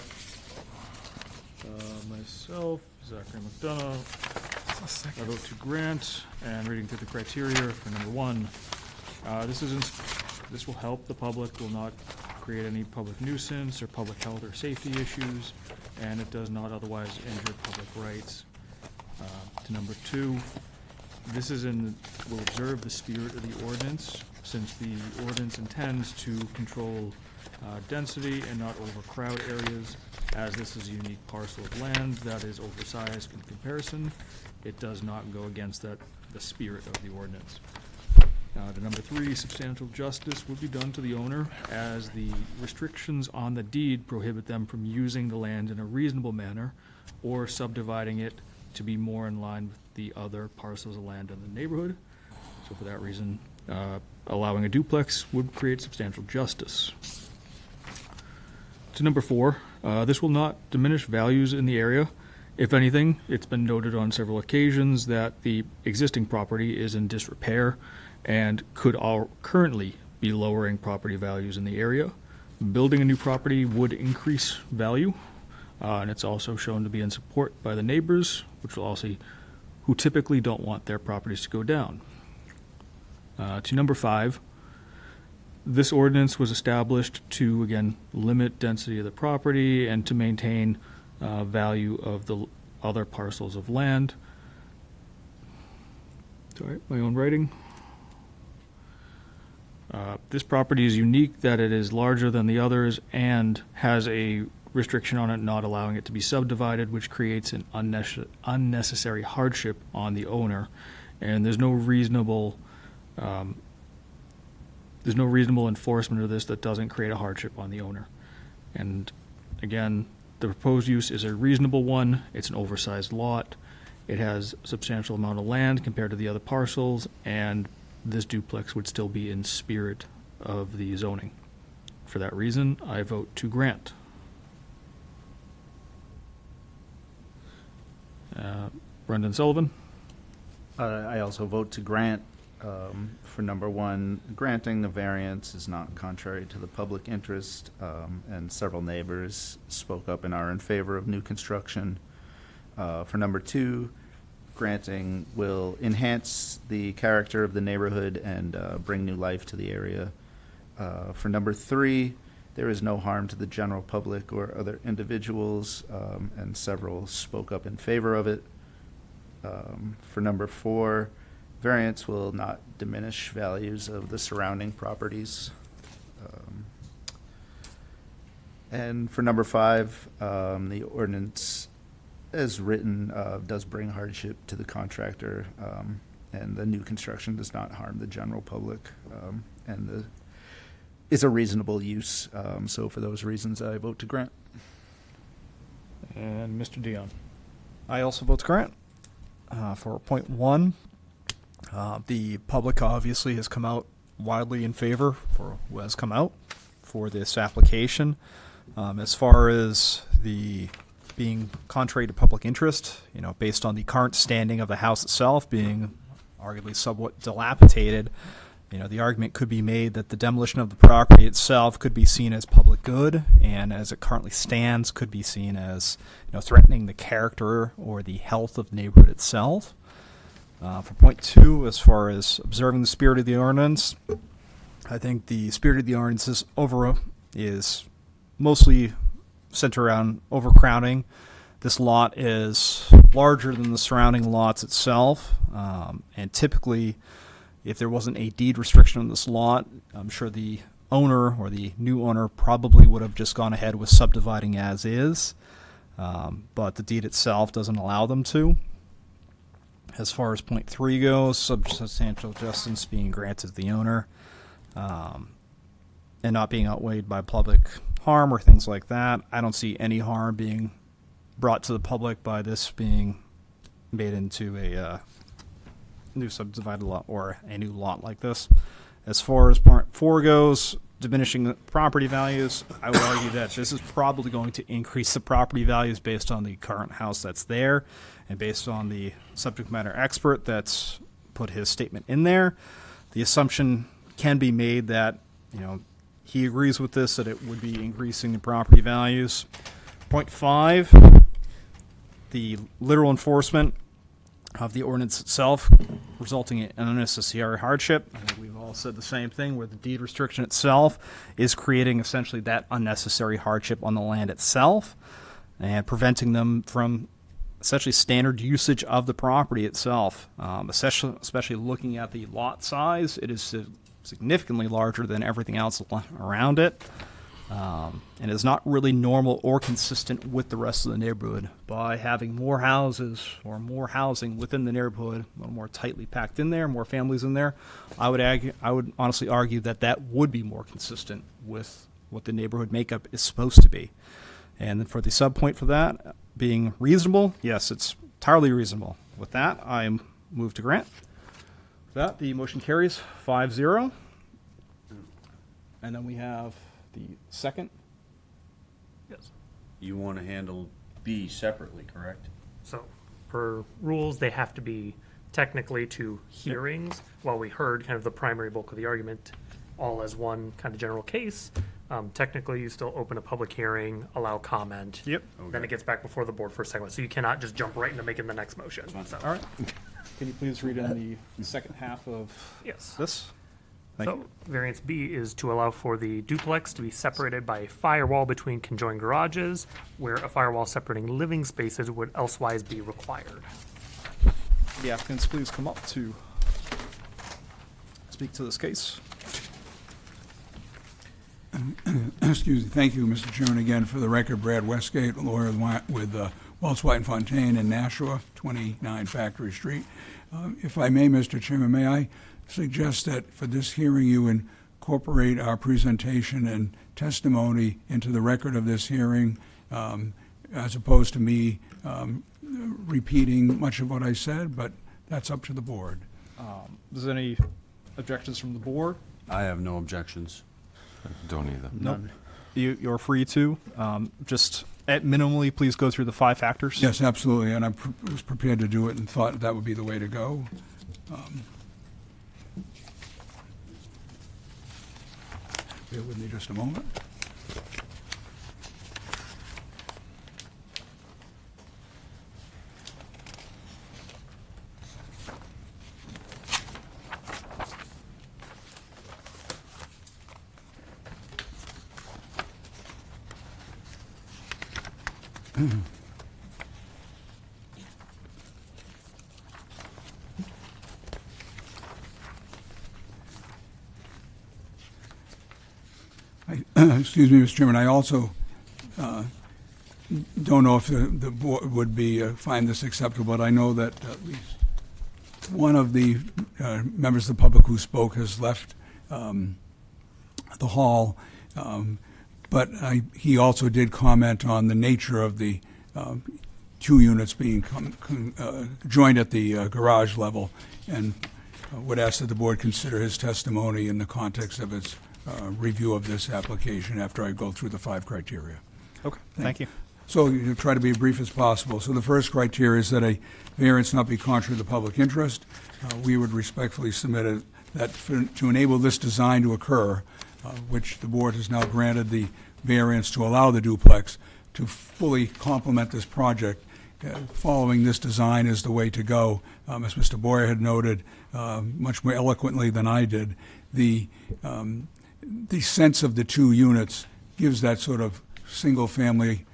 myself, Zachary McDonough. I vote to grant, and reading through the criteria for number one, this will help the public, will not create any public nuisance or public health or safety issues, and it does not otherwise injure public rights. To number two, this will observe the spirit of the ordinance, since the ordinance intends to control density and not overcrowd areas. As this is a unique parcel of land that is oversized in comparison, it does not go against the spirit of the ordinance. To number three, substantial justice would be done to the owner, as the restrictions on the deed prohibit them from using the land in a reasonable manner or subdividing it to be more in line with the other parcels of land in the neighborhood. So for that reason, allowing a duplex would create substantial justice. To number four, this will not diminish values in the area. If anything, it's been noted on several occasions that the existing property is in disrepair and could currently be lowering property values in the area. Building a new property would increase value, and it's also shown to be in support by the neighbors, who typically don't want their properties to go down. To number five, This ordinance was established to, again, limit density of the property and to maintain value of the other parcels of land. Sorry, my own writing. This property is unique that it is larger than the others and has a restriction on it not allowing it to be subdivided, which creates an unnecessary hardship on the owner. And there's no reasonable enforcement of this that doesn't create a hardship on the owner. And again, the proposed use is a reasonable one. It's an oversized lot. It has a substantial amount of land compared to the other parcels, and this duplex would still be in spirit of the zoning. For that reason, I vote to grant. Brendan Sullivan? I also vote to grant. For number one, granting the variance is not contrary to the public interest, and several neighbors spoke up and are in favor of new construction. For number two, granting will enhance the character of the neighborhood and bring new life to the area. For number three, there is no harm to the general public or other individuals, and several spoke up in favor of it. For number four, variance will not diminish values of the surrounding properties. And for number five, the ordinance as written does bring hardship to the contractor, and the new construction does not harm the general public, and is a reasonable use. So for those reasons, I vote to grant. And Mr. Dion? I also vote to grant. For point one, the public obviously has come out widely in favor for who has come out for this application. As far as the being contrary to public interest, based on the current standing of the house itself being arguably somewhat dilapidated, the argument could be made that the demolition of the property itself could be seen as public good, and as it currently stands, could be seen as threatening the character or the health of the neighborhood itself. For point two, as far as observing the spirit of the ordinance, I think the spirit of the ordinance is mostly centered around overcrowding. This lot is larger than the surrounding lots itself, and typically, if there wasn't a deed restriction on this lot, I'm sure the owner or the new owner probably would have just gone ahead with subdividing as is, but the deed itself doesn't allow them to. As far as point three goes, substantial justice being granted to the owner, and not being outweighed by public harm or things like that. I don't see any harm being brought to the public by this being made into a new subdivided lot or a new lot like this. As far as part four goes, diminishing the property values, I would argue that this is probably going to increase the property values based on the current house that's there and based on the subject matter expert that's put his statement in there. The assumption can be made that, he agrees with this, that it would be increasing the property values. Point five, the literal enforcement of the ordinance itself, resulting in unnecessary hardship. I think we've all said the same thing, where the deed restriction itself is creating essentially that unnecessary hardship on the land itself and preventing them from essentially standard usage of the property itself. Especially looking at the lot size, it is significantly larger than everything else around it. And is not really normal or consistent with the rest of the neighborhood. By having more houses or more housing within the neighborhood, a little more tightly packed in there, more families in there, I would honestly argue that that would be more consistent with what the neighborhood makeup is supposed to be. And then for the subpoint for that being reasonable, yes, it's entirely reasonable. With that, I move to grant. With that, the motion carries 5-0. And then we have the second. Yes. You want to handle B separately, correct? So, per rules, they have to be technically two hearings. While we heard kind of the primary bulk of the argument all as one kind of general case, technically you still open a public hearing, allow comment. Yep. Then it gets back before the board for a second. So you cannot just jump right into making the next motion. So, All right. Can you please read in the second half of yes. this? Thank So variance B is to allow for the duplex to be separated by a firewall between conjoined garages, where a firewall separating living spaces would elsewise be required. The applicants please come up to speak to this case. Excuse me. Thank you, Mr. Chairman, again. For the record, Brad Westgate, lawyer with Wells, White and Fontaine in Nashua, 29 Factory Street. If I may, Mr. Chairman, may I suggest that for this hearing you incorporate our presentation and testimony into the record of this hearing, as opposed to me repeating much of what I said, but that's up to the board. Is there any objections from the board? I have no objections. Don't either. Nope. You're free to. Just at minimally, please go through the 5 factors. Yes, absolutely, and I was prepared to do it and thought that would be the way to go. Bear with me just a moment. Excuse me, Mr. Chairman, I also don't know if the board would find this acceptable, but I know that at least one of the members of the public who spoke has left the hall, but he also did comment on the nature of the 2 units being joined at the garage level, and would ask that the board consider his testimony in the context of its review of this application after I go through the 5 criteria. Okay, thank you. So you try to be as brief as possible. So the first criteria is that a variance not be contrary to the public interest. We would respectfully submit that to enable this design to occur, which the board has now granted the variance to allow the duplex to fully complement this project, following this design is the way to go. As Mr. Boyer had noted much more eloquently than I did, the sense of the 2 units gives that sort of single-family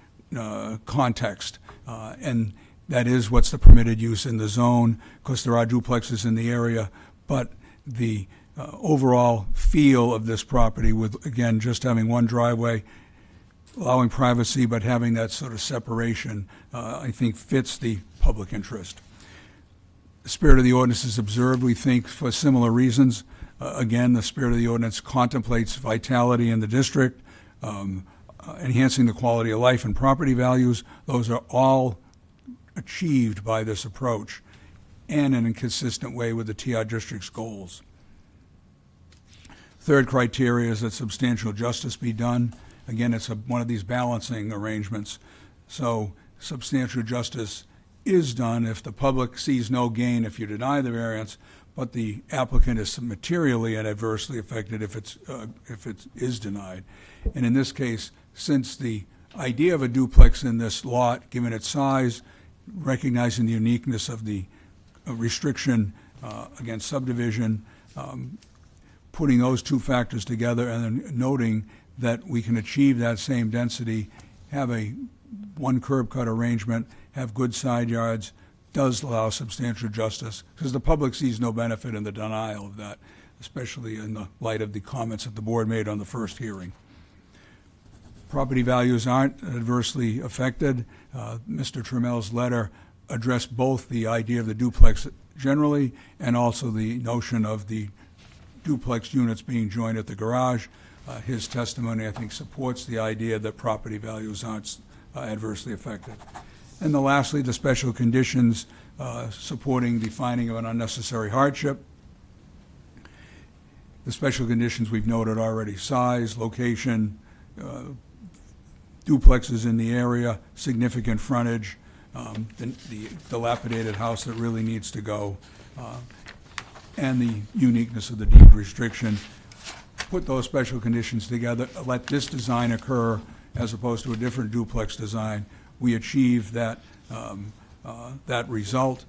context, and that is what's the permitted use in the zone, because there are duplexes in the area, but the overall feel of this property with, again, just having one driveway, allowing privacy, but having that sort of separation, I think fits the public interest. The spirit of the ordinance is observed, we think, for similar reasons. Again, the spirit of the ordinance contemplates vitality in the district, enhancing the quality of life and property values. Those are all achieved by this approach and in a consistent way with the TR District's goals. Third criteria is that substantial justice be done. Again, it's one of these balancing arrangements. So substantial justice is done if the public sees no gain if you deny the variance, but the applicant is materially and adversely affected if it is denied. And in this case, since the idea of a duplex in this lot, given its size, recognizing the uniqueness of the restriction against subdivision, putting those 2 factors together and then noting that we can achieve that same density, have a one curb cut arrangement, have good side yards, does allow substantial justice, because the public sees no benefit in the denial of that, especially in the light of the comments that the board made on the first hearing. Property values aren't adversely affected. Mr. Trammell's letter addressed both the idea of the duplex generally and also the notion of the duplex units being joined at the garage. His testimony, I think, supports the idea that property values aren't adversely affected. And then lastly, the special conditions supporting the finding of an unnecessary hardship. The special conditions we've noted already: size, location, duplexes in the area, significant frontage, the dilapidated house that really needs to go, and the uniqueness of the deed restriction. Put those special conditions together, let this design occur as opposed to a different duplex design. We achieve that, that result.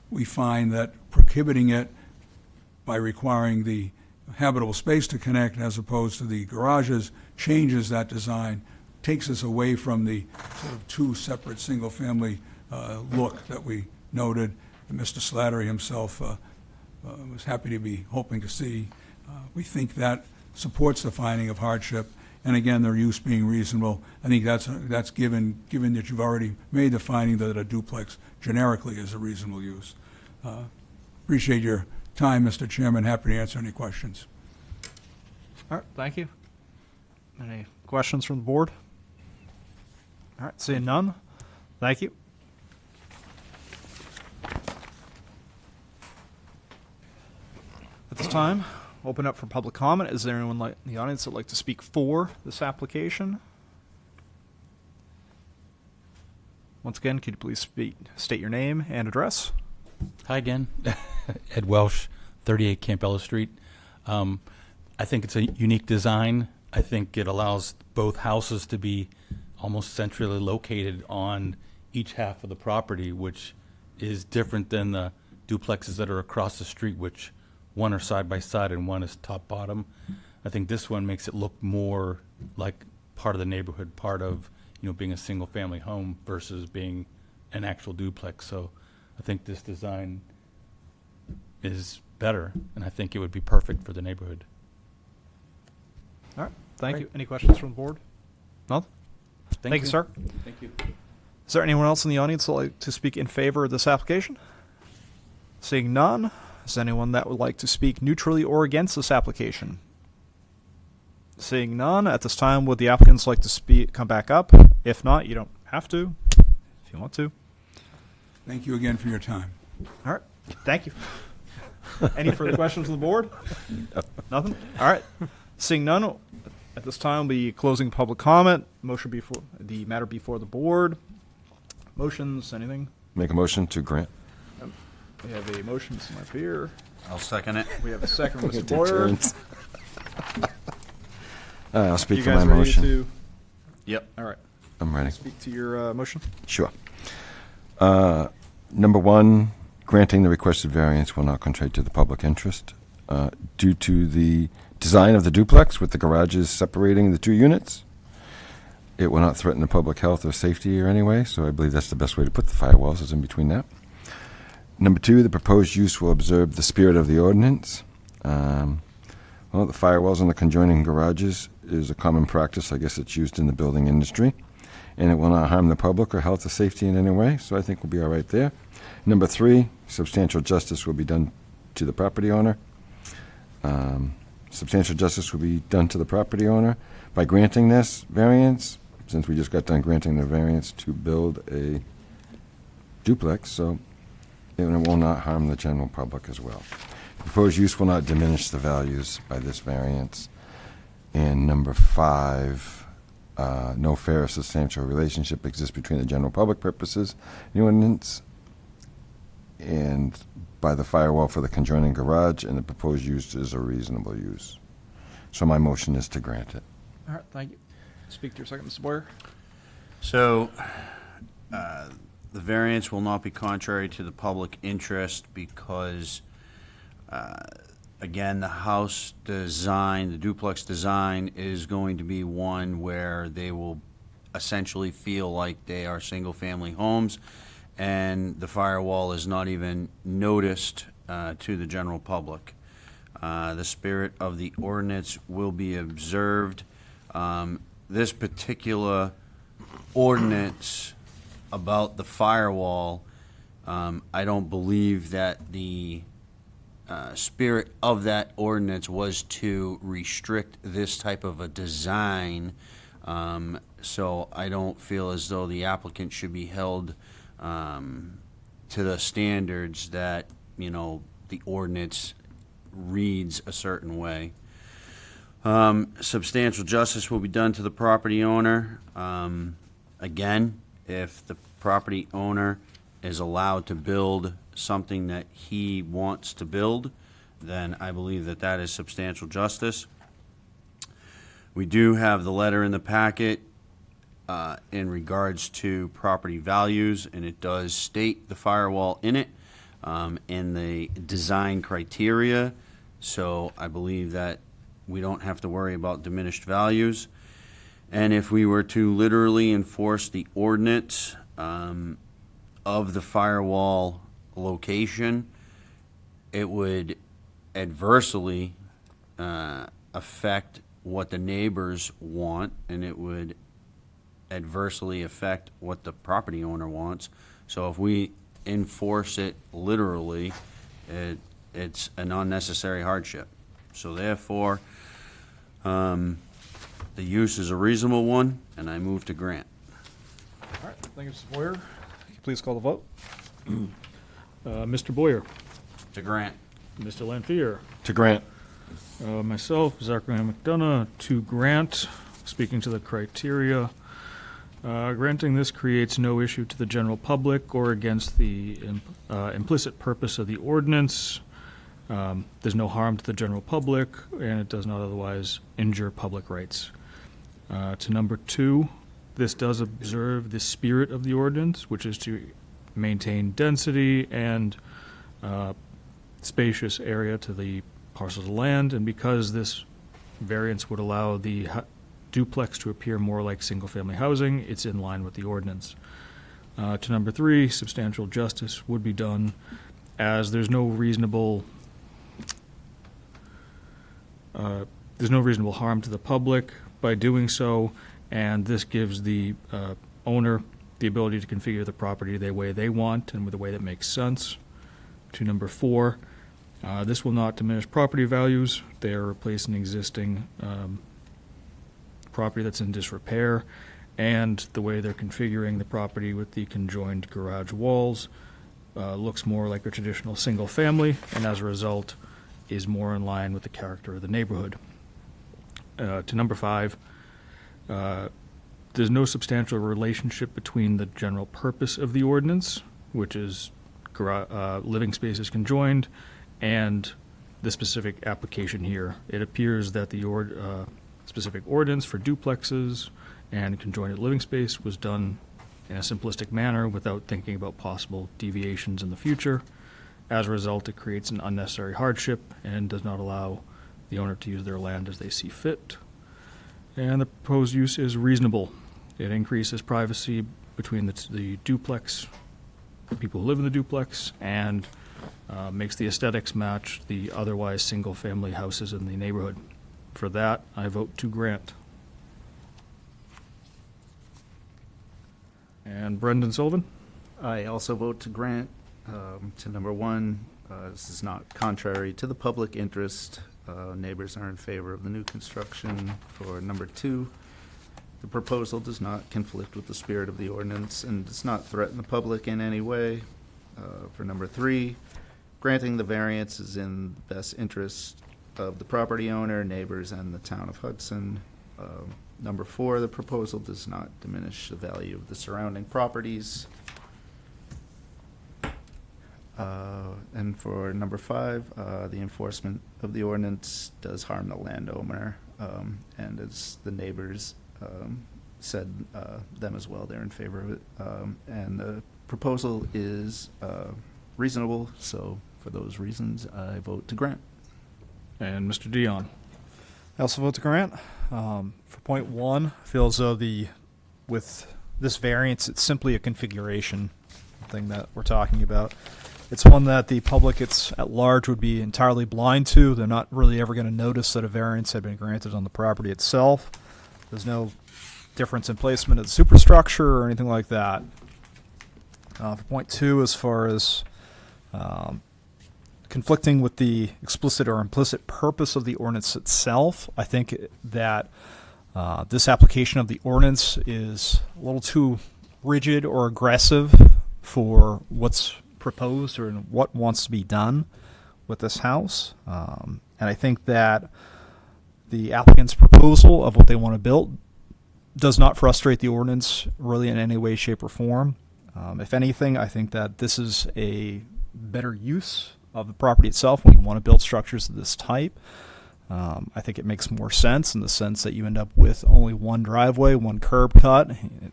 We find that prohibiting it by requiring the habitable space to connect as opposed to the garages changes that design, takes us away from the sort of two separate single-family look that we noted, and Mr. Slattery himself was happy to be hoping to see. We think that supports the finding of hardship, and again, their use being reasonable. I think that's given that you've already made the finding that a duplex generically is a reasonable use. Appreciate your time, Mr. Chairman. Happy to answer any questions. All right, thank you. Any questions from the board? All right, seeing none, thank you. At this time, open up for public comment. Is there anyone in the audience that would like to speak for this application? Once again, could you please state your name and address? Hi again, Ed Welsh, 38 Campbell Street. I think it's a unique design. I think it allows both houses to be almost centrally located on each half of the property, which is different than the duplexes that are across the street, which one are side by side and one is top bottom. I think this one makes it look more like part of the neighborhood, part of, you know, being a single family home versus being an actual duplex. So I think this design is better, and I think it would be perfect for the neighborhood. All right, thank you. Any questions from the board? None? Thank you, sir. Thank you. Is there anyone else in the audience that would like to speak in favor of this application? Seeing none, is there anyone that would like to speak neutrally or against this application? Seeing none, at this time, would the applicants like to come back up? If not, you don't have to, if you want to. Thank you again for your time. All right, thank you. Any further questions on the board? Nothing? All right. Seeing none, at this time, we'll be closing public comment. Motion before the matter before the board. Motions, anything? Make a motion to grant. We have a motion, Mr. Lampier. I'll second it. We have a second, Mr. Take Boyer. turns. I'll speak You for guys my ready motion. to? Yep. All right. I'm ready. Speak to your motion. Sure. Number one, granting the requested variance will not contradict to the public interest due to the design of the duplex with the garages separating the two units. It will not threaten the public health or safety or any way, so I believe that's the best way to put the firewalls is in between that. Number two, the proposed use will observe the spirit of the ordinance. Well, the firewalls on the conjoining garages is a common practice. I guess it's used in the building industry. And it will not harm the public or health or safety in any way, so I think we'll be all right there. Number three, substantial justice will be done to the property owner. Substantial justice will be done to the property owner by granting this variance, since we just got done granting the variance to build a duplex, so it will not harm the general public as well. The proposed use will not diminish the values by this variance. And number five, no fair or substantial relationship exists between the general public purposes, the ordinance, and by the firewall for the conjoining garage, and the proposed use is a reasonable use. So my motion is to grant it. All right, thank you. Speak to your second, Mr. Boyer. So, the variance will not be contrary to the public interest because, again, the house design, the duplex design is going to be one where they will essentially feel like they are single-family homes, and the firewall is not even noticed to the general public. The spirit of the ordinance will be observed. This particular ordinance about the firewall, I don't believe that the spirit of that ordinance was to restrict this type of a design. So I don't feel as though the applicant should be held to the standards that, you know, the ordinance reads a certain way. Substantial justice will be done to the property owner. Again, if the property owner is allowed to build something that he wants to build, then I believe that that is substantial justice. We do have the letter in the packet in regards to property values, and it does state the firewall in it. And the design criteria So I believe that we don't have to worry about diminished values. And if we were to literally enforce the ordinance of the firewall location, it would adversely affect what the neighbors want, and it would adversely affect what the property owner wants. So if we enforce it literally, it's an unnecessary hardship. So therefore, the use is a reasonable one, and I move to grant. All right, thank you, Mr. Boyer. Can you please call the vote? Mr. Boyer, To grant. Mr. Lanfear, To grant. myself, Zachary McDonough, to grant, speaking to the criteria. Granting this creates no issue to the general public or against the implicit purpose of the ordinance. There's no harm to the general public, and it does not otherwise injure public rights. To number 2, this does observe the spirit of the ordinance, which is to maintain density and spacious area to the parcels of land, and because this variance would allow the duplex to appear more like single-family housing, it's in line with the ordinance. To number 3, substantial justice would be done, as there's no reasonable harm to the public by doing so, and this gives the owner the ability to configure the property the way they want and with a way that makes sense. To number 4, this will not diminish property values. They are replacing existing property that's in disrepair, and the way they're configuring the property with the conjoined garage walls looks more like a traditional single family, and as a result is more in line with the character of the neighborhood. To number 5, there's no substantial relationship between the general purpose of the ordinance, which is living spaces conjoined, and the specific application here. It appears that the specific ordinance for duplexes and conjoined living space was done in a simplistic manner without thinking about possible deviations in the future. As a result, it creates an unnecessary hardship and does not allow the owner to use their land as they see fit. And the proposed use is reasonable. It increases privacy between the duplex, the people who live in the duplex, and makes the aesthetics match the otherwise single-family houses in the neighborhood. For that, I vote to grant. And Brendan Sullivan? I also vote to grant. To number 1, this is not contrary to the public interest. Neighbors are in favor of the new construction. For number 2, the proposal does not conflict with the spirit of the ordinance and does not threaten the public in any way. For number 3, granting the variance is in the best interest of the property owner, neighbors, and the town of Hudson. Number 4, the proposal does not diminish the value of the surrounding properties. And for number 5, the enforcement of the ordinance does harm the landowner, and as the neighbors said, them as well, they're in favor of it. And the proposal is reasonable, so for those reasons, I vote to grant. And Mr. Dion? I also vote to grant. For point 1, I feel as though with this variance, it's simply a configuration thing that we're talking about. It's one that the public at large would be entirely blind to. They're not really ever going to notice that a variance had been granted on the property itself. There's no difference in placement of the superstructure or anything like that. For point 2, as far as conflicting with the explicit or implicit purpose of the ordinance itself, I think that this application of the ordinance is a little too rigid or aggressive for what's proposed or what wants to be done with this house. And I think that the applicant's proposal of what they want to build does not frustrate the ordinance really in any way, shape, or form. If anything, I think that this is a better use of the property itself when you want to build structures of this type. I think it makes more sense in the sense that you end up with only one driveway, one curb cut.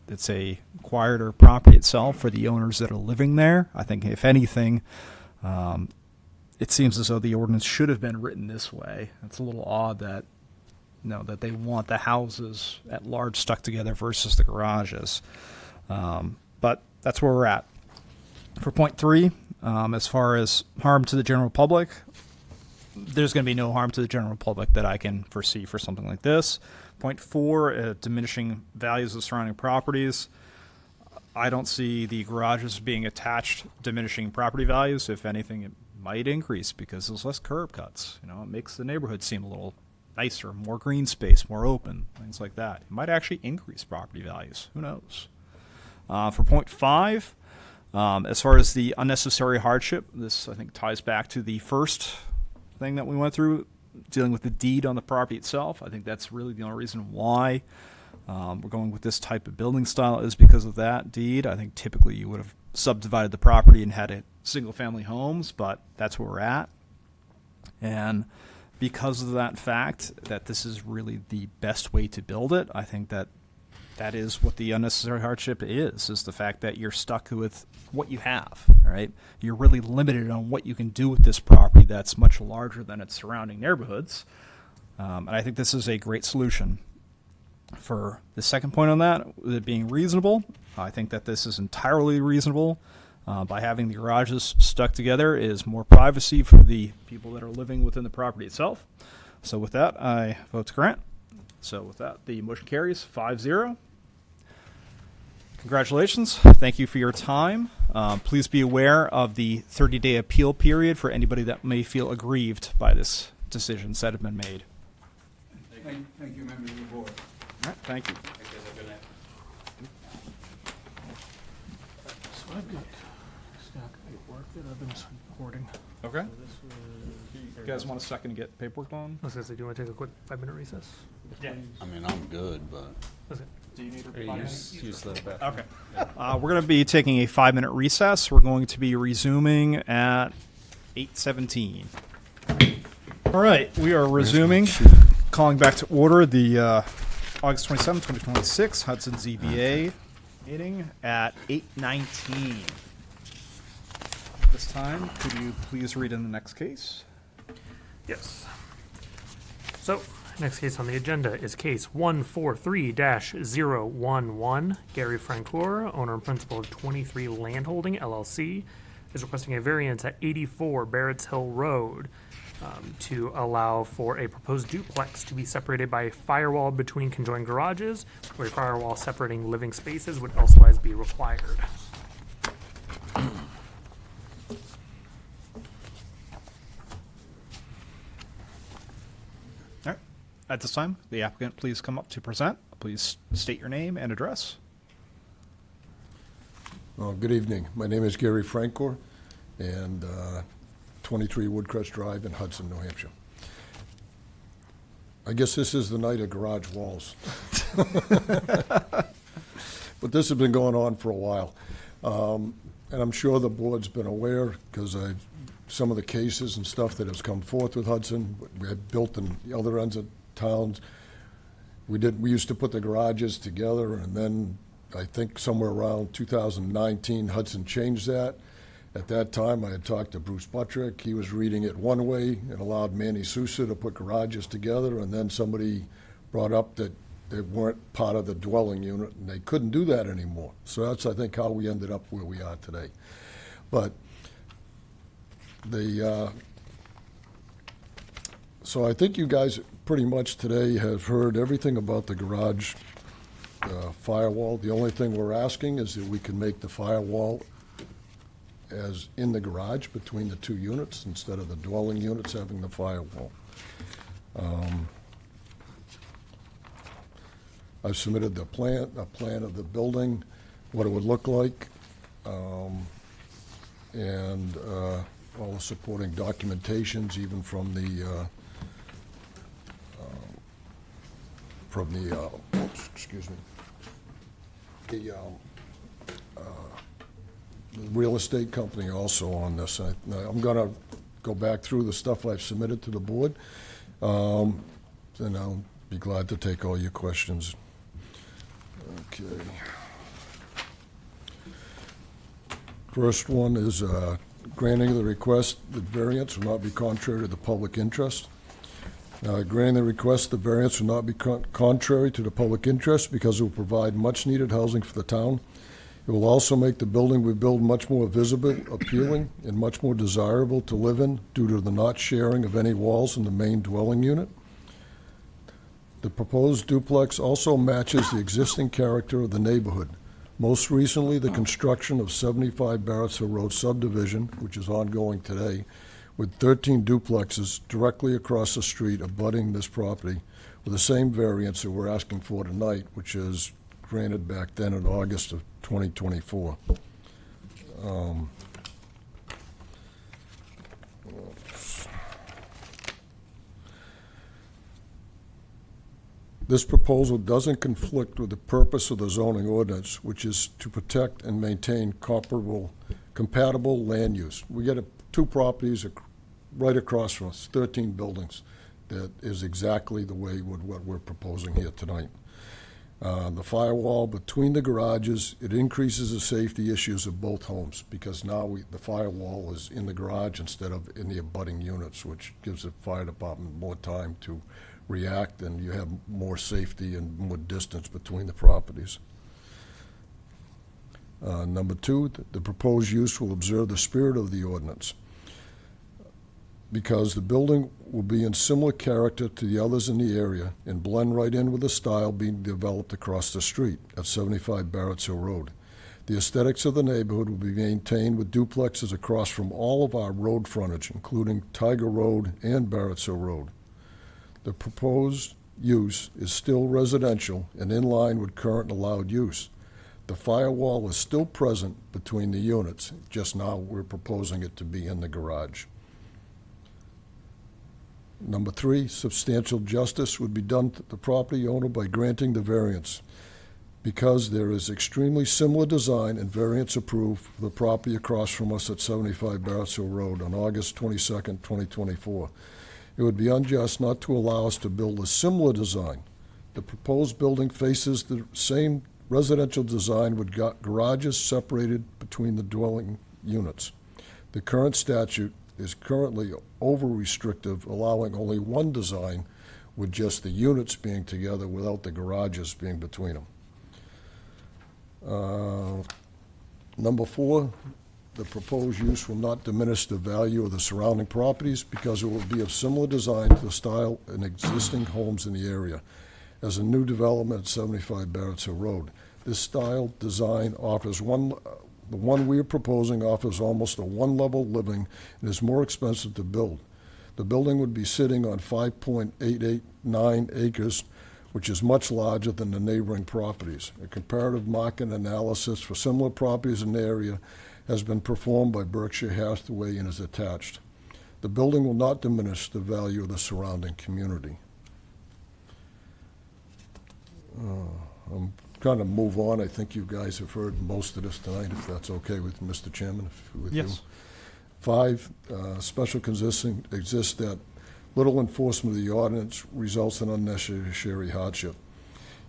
It's a quieter property itself for the owners that are living there. I think, if anything, it seems as though the ordinance should have been written this way. It's a little odd that, that they want the houses at large stuck together versus the garages. But that's where we're at. For point 3, as far as harm to the general public, there's going to be no harm to the general public that I can foresee for something like this. Point 4, diminishing values of surrounding properties. I don't see the garages being attached, diminishing property values. If anything, it might increase because there's less curb cuts. It makes the neighborhood seem a little nicer, more green space, more open, things like that. It might actually increase property values. Who knows? For point 5, as far as the unnecessary hardship, this I think ties back to the first thing that we went through, dealing with the deed on the property itself. I think that's really the only reason why we're going with this type of building style is because of that deed. I think typically you would have subdivided the property and had it single-family homes, but that's where we're at. And because of that fact that this is really the best way to build it, I think that that is what the unnecessary hardship is the fact that you're stuck with what you have, all right? You're really limited on what you can do with this property that's much larger than its surrounding neighborhoods. And I think this is a great solution. For the second point on that, with it being reasonable, I think that this is entirely reasonable. By having the garages stuck together is more privacy for the people that are living within the property itself. So with that, I vote to grant. So with that, the motion carries 5-0. Congratulations. Thank you for your time. Please be aware of the 30-day appeal period for anybody that may feel aggrieved by this decisions that have been made. Thank you, members of the board. All right, thank you. So I've got stack of paperwork that I've been supporting. Okay. You guys want a second to get paperwork on? I was gonna say, do you want to take a quick 5-minute recess? Yeah. I mean, I'm good, but. Okay. Do you need a Use the bathroom. Okay. We're going to be taking a 5-minute recess. We're going to be resuming at 8:17. All right, we are resuming. Calling back to order the August 27, 2026 Hudson ZBA meeting at 8:19. This time, could you please read in the next case? Yes. So, next case on the agenda is case 143-011. Gary Francoeur, owner and principal of 23 Landholding LLC, is requesting a variance at 84 Barrett's Hill Road to allow for a proposed duplex to be separated by a firewall between conjoined garages, where a firewall separating living spaces would elsewise be required. All right. At this time, the applicant please come up to present. Please state your name and address. Good evening. My name is Gary Francoeur, and 23 Woodcrest Drive in Hudson, New Hampshire. I guess this is the night of garage walls. But this has been going on for a while. And I'm sure the board's been aware, because some of the cases and stuff that has come forth with Hudson, we had built in the other ends of towns. We used to put the garages together, and then I think somewhere around 2019, Hudson changed that. At that time, I had talked to Bruce Buttrick. He was reading it one way and allowed Manny Sousa to put garages together, and then somebody brought up that they weren't part of the dwelling unit, and they couldn't do that anymore. So that's, I think, how we ended up where we are today. But so I think you guys pretty much today have heard everything about the garage firewall. The only thing we're asking is that we can make the firewall as in the garage between the two units instead of the dwelling units having the firewall. I've submitted a plan of the building, what it would look like, and all the supporting documentations, even from the excuse me, the real estate company also on this. I'm going to go back through the stuff I've submitted to the board, and I'll be glad to take all your questions. Okay. First one is granting the request, the variance will not be contrary to the public interest. Granting the request, the variance will not be contrary to the public interest because it will provide much-needed housing for the town. It will also make the building we build much more visible, appealing, and much more desirable to live in due to the not sharing of any walls in the main dwelling unit. The proposed duplex also matches the existing character of the neighborhood. Most recently, the construction of 75 Barretts Hill Road subdivision, which is ongoing today, with 13 duplexes directly across the street abutting this property with the same variance that we're asking for tonight, which is granted back then in August of 2024. This proposal doesn't conflict with the purpose of the zoning ordinance, which is to protect and maintain compatible land use. We get two properties right across from us, 13 buildings. That is exactly the way with what we're proposing here tonight. The firewall between the garages, it increases the safety issues of both homes because now the firewall is in the garage instead of in the abutting units, which gives the fire department more time to react, and you have more safety and more distance between the properties. Number two, the proposed use will observe the spirit of the ordinance because the building will be in similar character to the others in the area and blend right in with the style being developed across the street at 75 Barretts Hill Road. The aesthetics of the neighborhood will be maintained with duplexes across from all of our road frontage, including Tiger Road and Barretts Hill Road. The proposed use is still residential and in line with current allowed use. The firewall is still present between the units, just now we're proposing it to be in the garage. Number three, substantial justice would be done to the property owner by granting the variance because there is extremely similar design and variance approved for the property across from us at 75 Barretts Hill Road on August 22nd, 2024. It would be unjust not to allow us to build a similar design. The proposed building faces the same residential design with garages separated between the dwelling units. The current statute is currently over-restrictive, allowing only one design with just the units being together without the garages being between them. Number four, the proposed use will not diminish the value of the surrounding properties because it will be of similar design to the style in existing homes in the area. As a new development at 75 Barretts Hill Road, this style design offers the one we are proposing offers almost a one-level living and is more expensive to build. The building would be sitting on 5.889 acres, which is much larger than the neighboring properties. A comparative market analysis for similar properties in the area has been performed by Berkshire Hathaway and is attached. The building will not diminish the value of the surrounding community. I'm going to move on. I think you guys have heard most of this tonight, if that's okay with Mr. Chairman, with you. Yes. Five, special condition exists that little enforcement of the ordinance results in unnecessary hardship.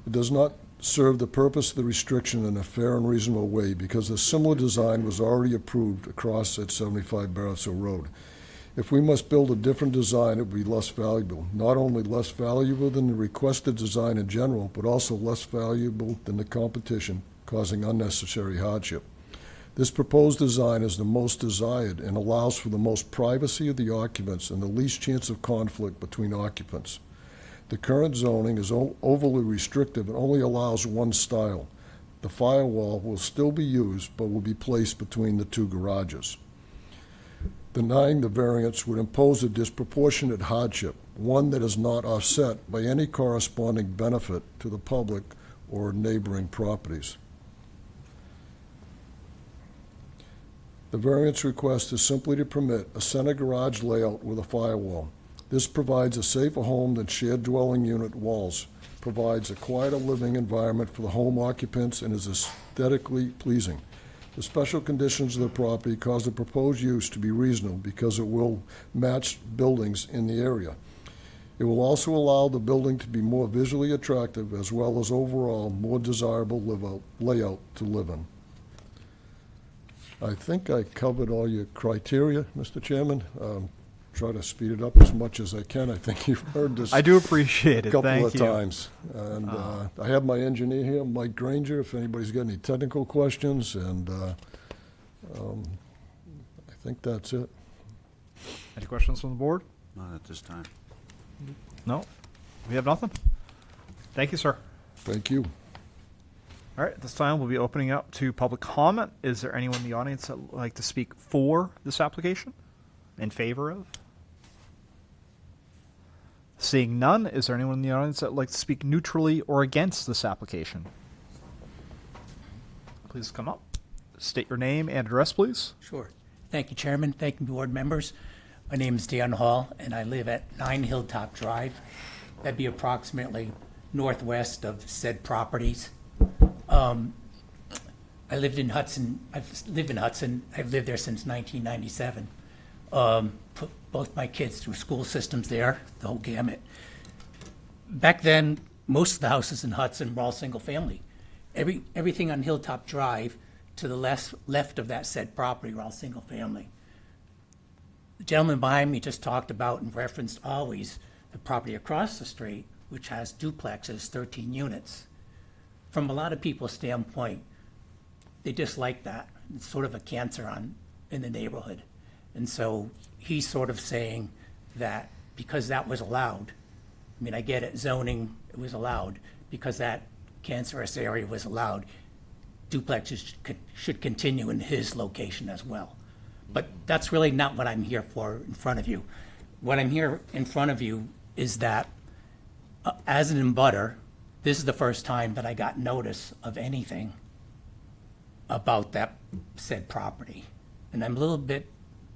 It does not serve the purpose of the restriction in a fair and reasonable way because a similar design was already approved across at 75 Barretts Hill Road. If we must build a different design, it would be less valuable. Not only less valuable than the requested design in general, but also less valuable than the competition, causing unnecessary hardship. This proposed design is the most desired and allows for the most privacy of the occupants and the least chance of conflict between occupants. The current zoning is overly restrictive and only allows one style. The firewall will still be used, but will be placed between the two garages. Denying the variance would impose a disproportionate hardship, one that is not offset by any corresponding benefit to the public or neighboring properties. The variance request is simply to permit a center garage layout with a firewall. This provides a safer home than shared dwelling unit walls, provides a quieter living environment for the home occupants, and is aesthetically pleasing. The special conditions of the property cause the proposed use to be reasonable because it will match buildings in the area. It will also allow the building to be more visually attractive as well as overall more desirable layout to live in. I think I covered all your criteria, Mr. Chairman. Try to speed it up as much as I can. I think you've heard this I do appreciate it. couple Thank of you. times. And I have my engineer here, Mike Granger, if anybody's got any technical questions, and I think that's it. Any questions from the board? Not at this time. No? We have nothing? Thank you, sir. Thank you. All right, at this time, we'll be opening up to public comment. Is there anyone in the audience that would like to speak for this application? In favor of? Seeing none, is there anyone in the audience that would like to speak neutrally or against this application? Please come up. State your name and address, please. Sure. Thank you, Chairman. Thank you, board members. My name is Dan Hall, and I live at 9 Hilltop Drive. That'd be approximately northwest of said properties. I lived in Hudson. I've lived in Hudson. I've lived there since 1997. Put both my kids through school systems there, the whole gamut. Back then, most of the houses in Hudson were all single family. Everything on Hilltop Drive to the left of that said property were all single family. The gentleman behind me just talked about and referenced always the property across the street, which has duplexes, 13 units. From a lot of people's standpoint, they dislike that. It's sort of a cancer in the neighborhood. And so he's sort of saying that because that was allowed, I mean, I get it, zoning, it was allowed, because that cancerous area was allowed, duplexes should continue in his location as well. But that's really not what I'm here for in front of you. What I'm here in front of you is that as an abutter, this is the first time that I got notice of anything about that said property. And I'm a little bit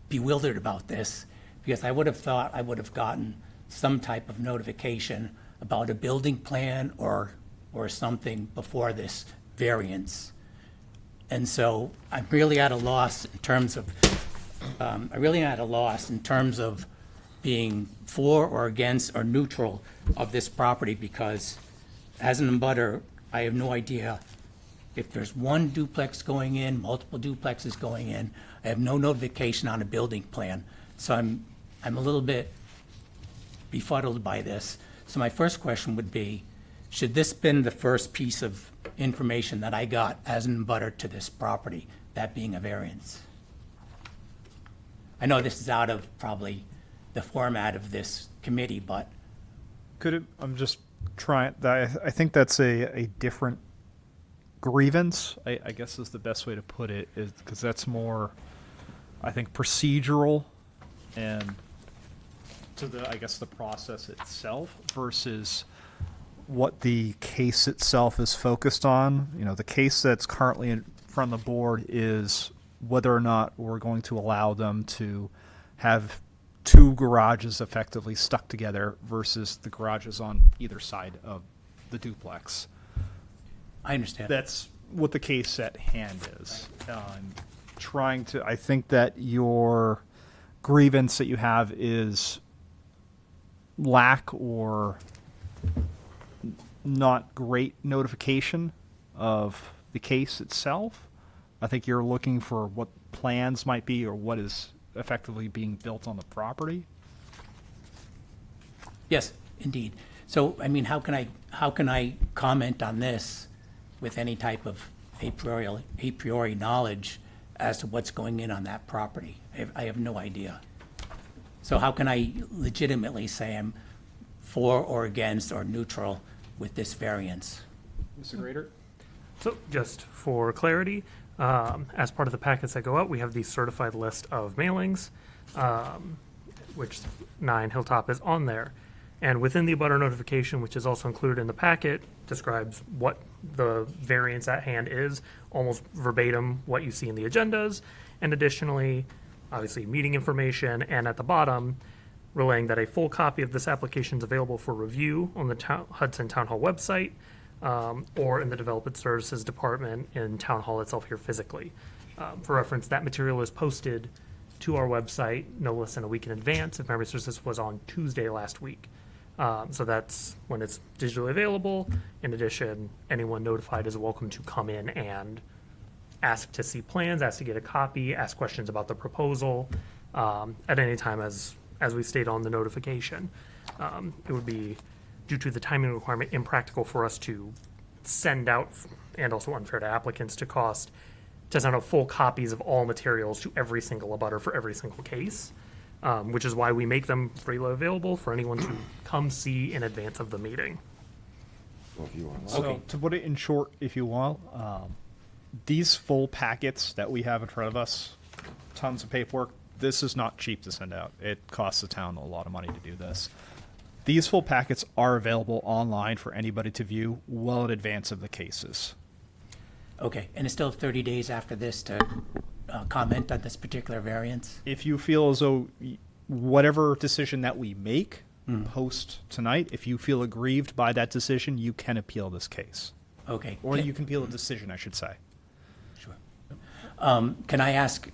bewildered about this because I would have thought I would have gotten some type of notification about a building plan or something before this variance. And so I'm really at a loss in terms of, being for or against or neutral of this property because as an abutter, I have no idea if there's one duplex going in, multiple duplexes going in. I have no notification on a building plan. So I'm a little bit befuddled by this. So my first question would be, should this been the first piece of information that I got as an abutter to this property, that being a variance? I know this is out of probably the format of this committee, but I'm just trying, I think that's a different grievance, I guess is the best way to put it, is because that's more, I think, procedural and to the process itself versus what the case itself is focused on. You know, the case that's currently in front of the board is whether or not we're going to allow them to have two garages effectively stuck together versus the garages on either side of the duplex. I understand. That's what the case at hand is. I think that your grievance that you have is lack or not great notification of the case itself. I think you're looking for what plans might be or what is effectively being built on the property. Yes, indeed. So, I mean, how can I comment on this with any type of a priori knowledge as to what's going in on that property? I have no idea. So how can I legitimately say I'm for or against or neutral with this variance? Mr. Grader? So just for clarity, as part of the packets that go out, we have the certified list of mailings, which 9 Hilltop is on there. And within the abutter notification, which is also included in the packet, describes what the variance at hand is, almost verbatim what you see in the agendas, and additionally, obviously, meeting information, and at the bottom, relaying that a full copy of this application is available for review on the Hudson Town Hall website, or in the Development Services Department in Town Hall itself here physically. For reference, that material is posted to our website no less than a week in advance. If memory serves, this was on Tuesday last week. So that's when it's digitally available. In addition, anyone notified is welcome to come in and ask to see plans, ask to get a copy, ask questions about the proposal at any time as we state on the notification. It would be, due to the timing requirement, impractical for us to send out, and also unfair to applicants to send out full copies of all materials to every single abutter for every single case, which is why we make them freely available for anyone to come see in advance of the meeting. Well, if you want. So to put it in short, if you will, these full packets that we have in front of us, tons of paperwork, this is not cheap to send out. It costs the town a lot of money to do this. These full packets are available online for anybody to view well in advance of the cases. Okay, and it's still 30 days after this to comment on this particular variance? If you feel as though whatever decision that we make post tonight, if you feel aggrieved by that decision, you can appeal this case. Okay. Or you can appeal the decision, I should say. Sure. Can I ask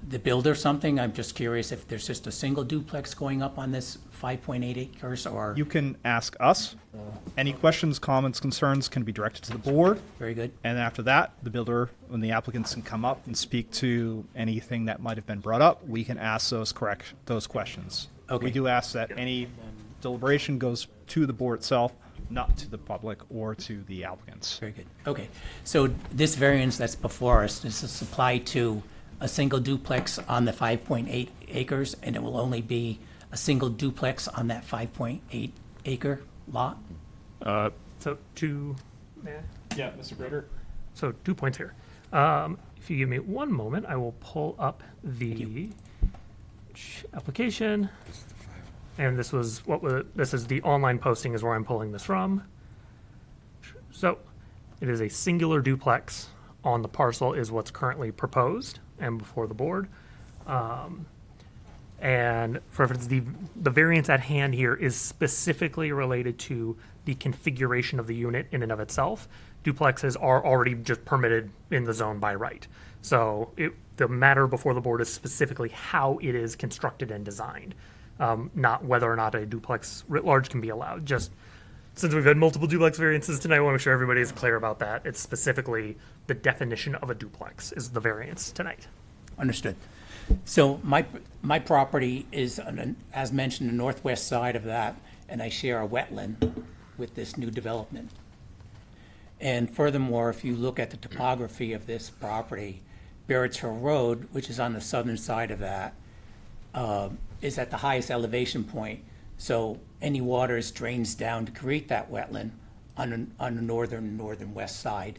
the builder something? I'm just curious if there's just a single duplex going up on this 5.8 acres, or? You can ask us. Any questions, comments, concerns can be directed to the board. Very good. And after that, the builder and the applicants can come up and speak to anything that might have been brought up. We can ask those questions. Okay. We do ask that any deliberation goes to the board itself, not to the public or to the applicants. Very good. Okay. So this variance that's before us, does this apply to a single duplex on the 5.8 acres, and it will only be a single duplex on that 5.8 acre lot? So two, Yeah, Mr. Grader? so 2 points here. If you give me one moment, I will pull up the application. And this is the online posting is where I'm pulling this from. So it is a singular duplex on the parcel is what's currently proposed and before the board. And for reference, the variance at hand here is specifically related to the configuration of the unit in and of itself. Duplexes are already just permitted in the zone by right. So the matter before the board is specifically how it is constructed and designed, not whether or not a duplex writ large can be allowed. Just since we've had multiple duplex variances tonight, I want to make sure everybody is clear about that. It's specifically the definition of a duplex is the variance tonight. Understood. So my property is, as mentioned, the northwest side of that, and I share a wetland with this new development. And furthermore, if you look at the topography of this property, Barrett's Hill Road, which is on the southern side of that, is at the highest elevation point. So any water drains down to create that wetland on the northern-west side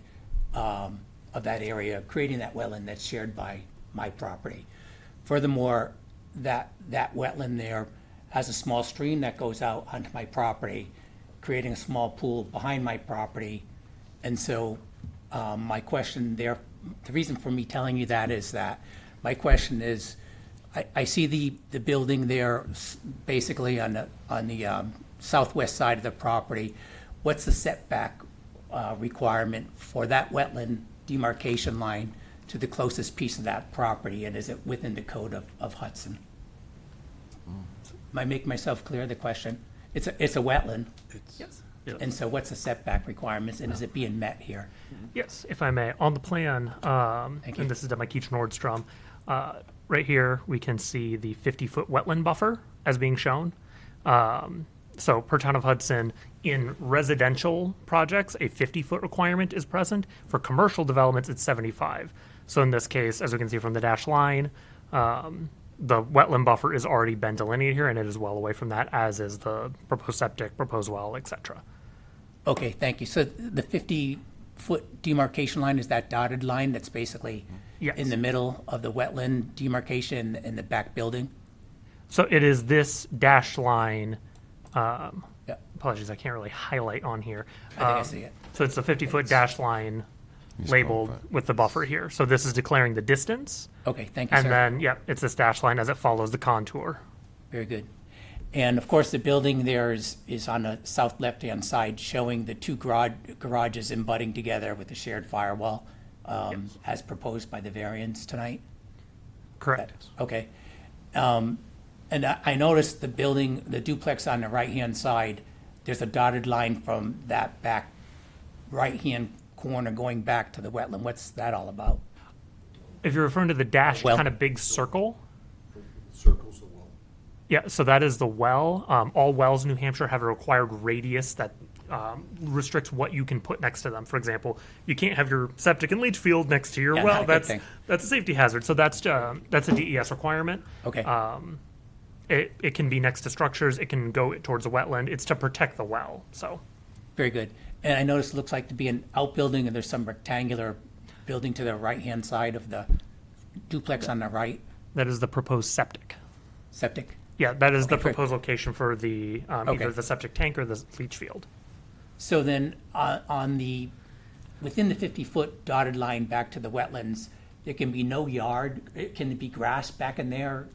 of that area, creating that wetland that's shared by my property. Furthermore, that wetland there has a small stream that goes out onto my property, creating a small pool behind my property. And so my question there, the reason for me telling you that is that my question is, I see the building there basically on the southwest side of the property. What's the setback requirement for that wetland demarcation line to the closest piece of that property, and is it within the code of Hudson? Am I making myself clear, the question? It's a wetland, Yes. and so what's the setback requirements, and is it being met here? Yes, if I may. On the plan, Thank you. and this is done by Keach Nordstrom, right here we can see the 50-foot wetland buffer as being shown. So per Town of Hudson, in residential projects, a 50-foot requirement is present. For commercial developments, it's 75. So in this case, as we can see from the dashed line, the wetland buffer is already been delineated here, and it is well away from that, as is the proposed septic, proposed well, et cetera. Okay, thank you. So the 50-foot demarcation line is that dotted line that's basically Yes. in the middle of the wetland demarcation in the back building? So it is this dashed line. Yeah, Apologies, I can't really highlight on here. I think I see it. So it's the 50-foot dashed line labeled with the buffer here. So this is declaring the distance. Okay, thank you, And sir. then, yeah, it's this dashed line as it follows the contour. Very good. And of course, the building there is on the south left-hand side, showing the two garages abutting together with the shared firewall, as proposed by the variance tonight? Correct. Okay. And I noticed the building, the duplex on the right-hand side, there's a dotted line from that back right-hand corner going back to the wetland. What's that all about? If you're referring to the dashed Well- kind of big circle, Circles the well. yeah, so that is the well. All wells in New Hampshire have a required radius that restricts what you can put next to them. For example, you can't have your septic and leach field next to your Yeah, well. not a good That's thing. a safety hazard. So that's a DES requirement. Okay. It can be next to structures. It can go towards a wetland. It's to protect the well. So Very good. And I noticed it looks like to be an outbuilding, and there's some rectangular building to the right-hand side of the duplex on the right, that is the proposed septic. septic. Yeah, that is the Okay, great. proposed location for the Okay. either the septic tank or the leach field. So then, within the 50-foot dotted line back to the wetlands, there can be no yard, can it be grass back in there,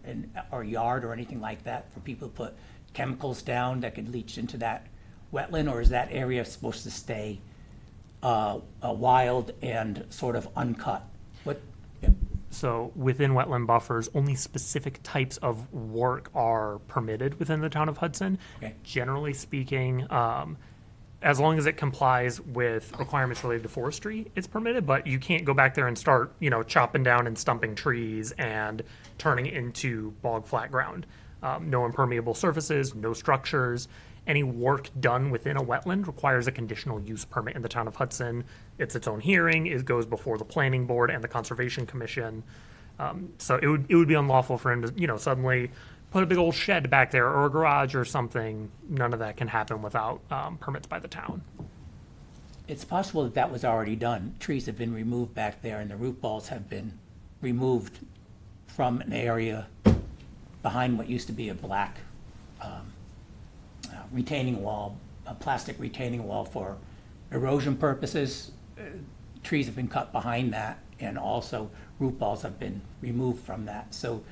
or yard or anything like that for people to put chemicals down that could leach into that wetland, or is that area supposed to stay wild and sort of uncut? So within wetland buffers, only specific types of work are permitted within the town of Hudson. Okay. Generally speaking, as long as it complies with requirements related to forestry, it's permitted, but you can't go back there and start, chopping down and stumping trees and turning it into bog flat ground. No impermeable surfaces, no structures. Any work done within a wetland requires a conditional use permit in the town of Hudson. It's its own hearing. It goes before the planning board and the conservation commission. So it would be unlawful for him to, suddenly put a big old shed back there or a garage or something. None of that can happen without permits by the town. It's possible that was already done. Trees have been removed back there, and the root balls have been removed from an area behind what used to be a black retaining wall, a plastic retaining wall for erosion purposes. Trees have been cut behind that, and also root balls have been removed from that. So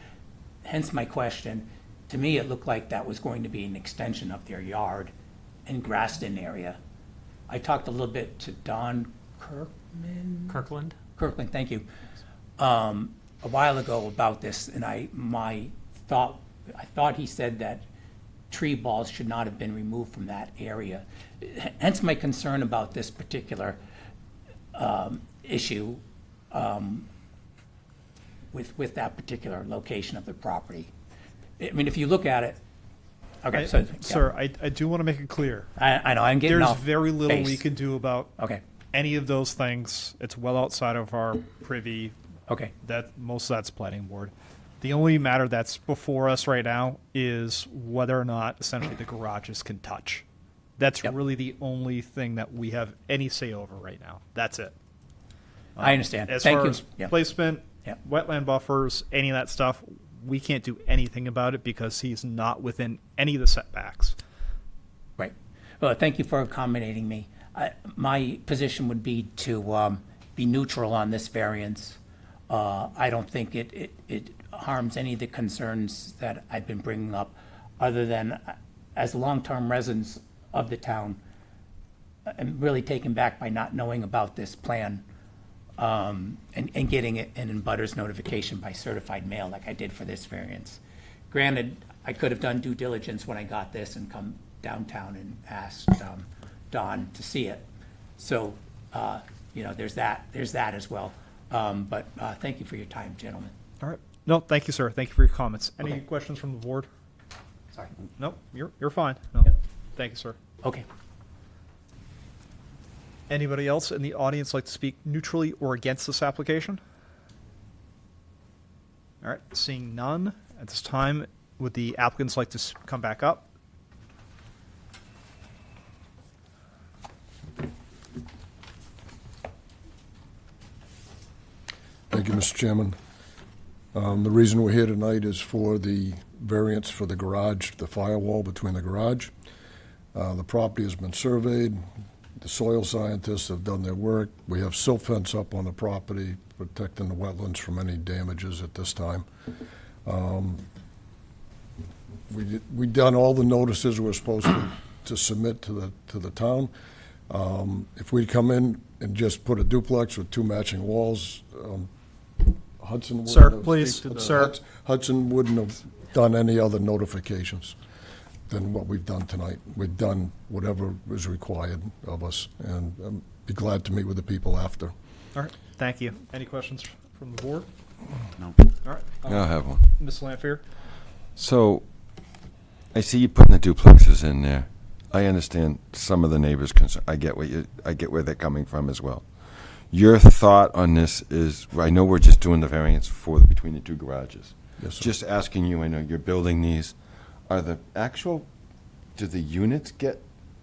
hence my question. To me, it looked like that was going to be an extension of their yard and grassed-in area. I talked a little bit to Don Kirkland? Kirkland, thank you, a while ago about this, and I thought he said that tree balls should not have been removed from that area. Hence my concern about this particular issue with that particular location of the property. I mean, if you look at it, okay, so. yeah. Sir, I do want to make it clear. I know, I'm getting There's off very little we base. can do about Okay, any of those things. It's well outside of our privy. okay, That most of that's planning board. The only matter that's before us right now is whether or not essentially the garages can touch. That's Yep. really the only thing that we have any say over right now. That's it. I understand. As Thank far you. as Yeah. placement, Yeah. wetland buffers, any of that stuff, we can't do anything about it because he's not within any of the setbacks. Right. Well, thank you for accommodating me. My position would be to be neutral on this variance. I don't think it harms any of the concerns that I've been bringing up, other than as long-term residents of the town, I'm really taken back by not knowing about this plan and getting it an abutters notification by certified mail like I did for this variance. Granted, I could have done due diligence when I got this and come downtown and asked Don to see it. So, there's that as well. But thank you for your time, gentlemen. All right. No, thank you, sir. Thank you for your comments. Any Okay. questions from the board? Sorry. No, you're fine. No. Yep. Thank you, sir. Okay. Anybody else in the audience like to speak neutrally or against this application? All right, seeing none at this time, would the applicants like to come back up? Thank you, Mr. Chairman. The reason we're here tonight is for the variance for the garage, the firewall between the garage. The property has been surveyed. The soil scientists have done their work. We have silt fence up on the property, protecting the wetlands from any damages at this time. We done all the notices we're supposed to submit to the town. If we come in and just put a duplex with two matching walls, Hudson wouldn't Sir, have- please, sir. Hudson wouldn't have done any other notifications than what we've done tonight. We've done whatever is required of us, and be glad to meet with the people after. All right, thank you. Any questions from the board? No. All right. I'll have one. Ms. Lampier? So, I see you putting the duplexes in there. I understand some of the neighbors' concern. I get where they're coming from as well. Your thought on this is, I know we're just doing the variance between the two garages. Yes, sir. Just asking you, I know you're building these. Are the actual, do the units get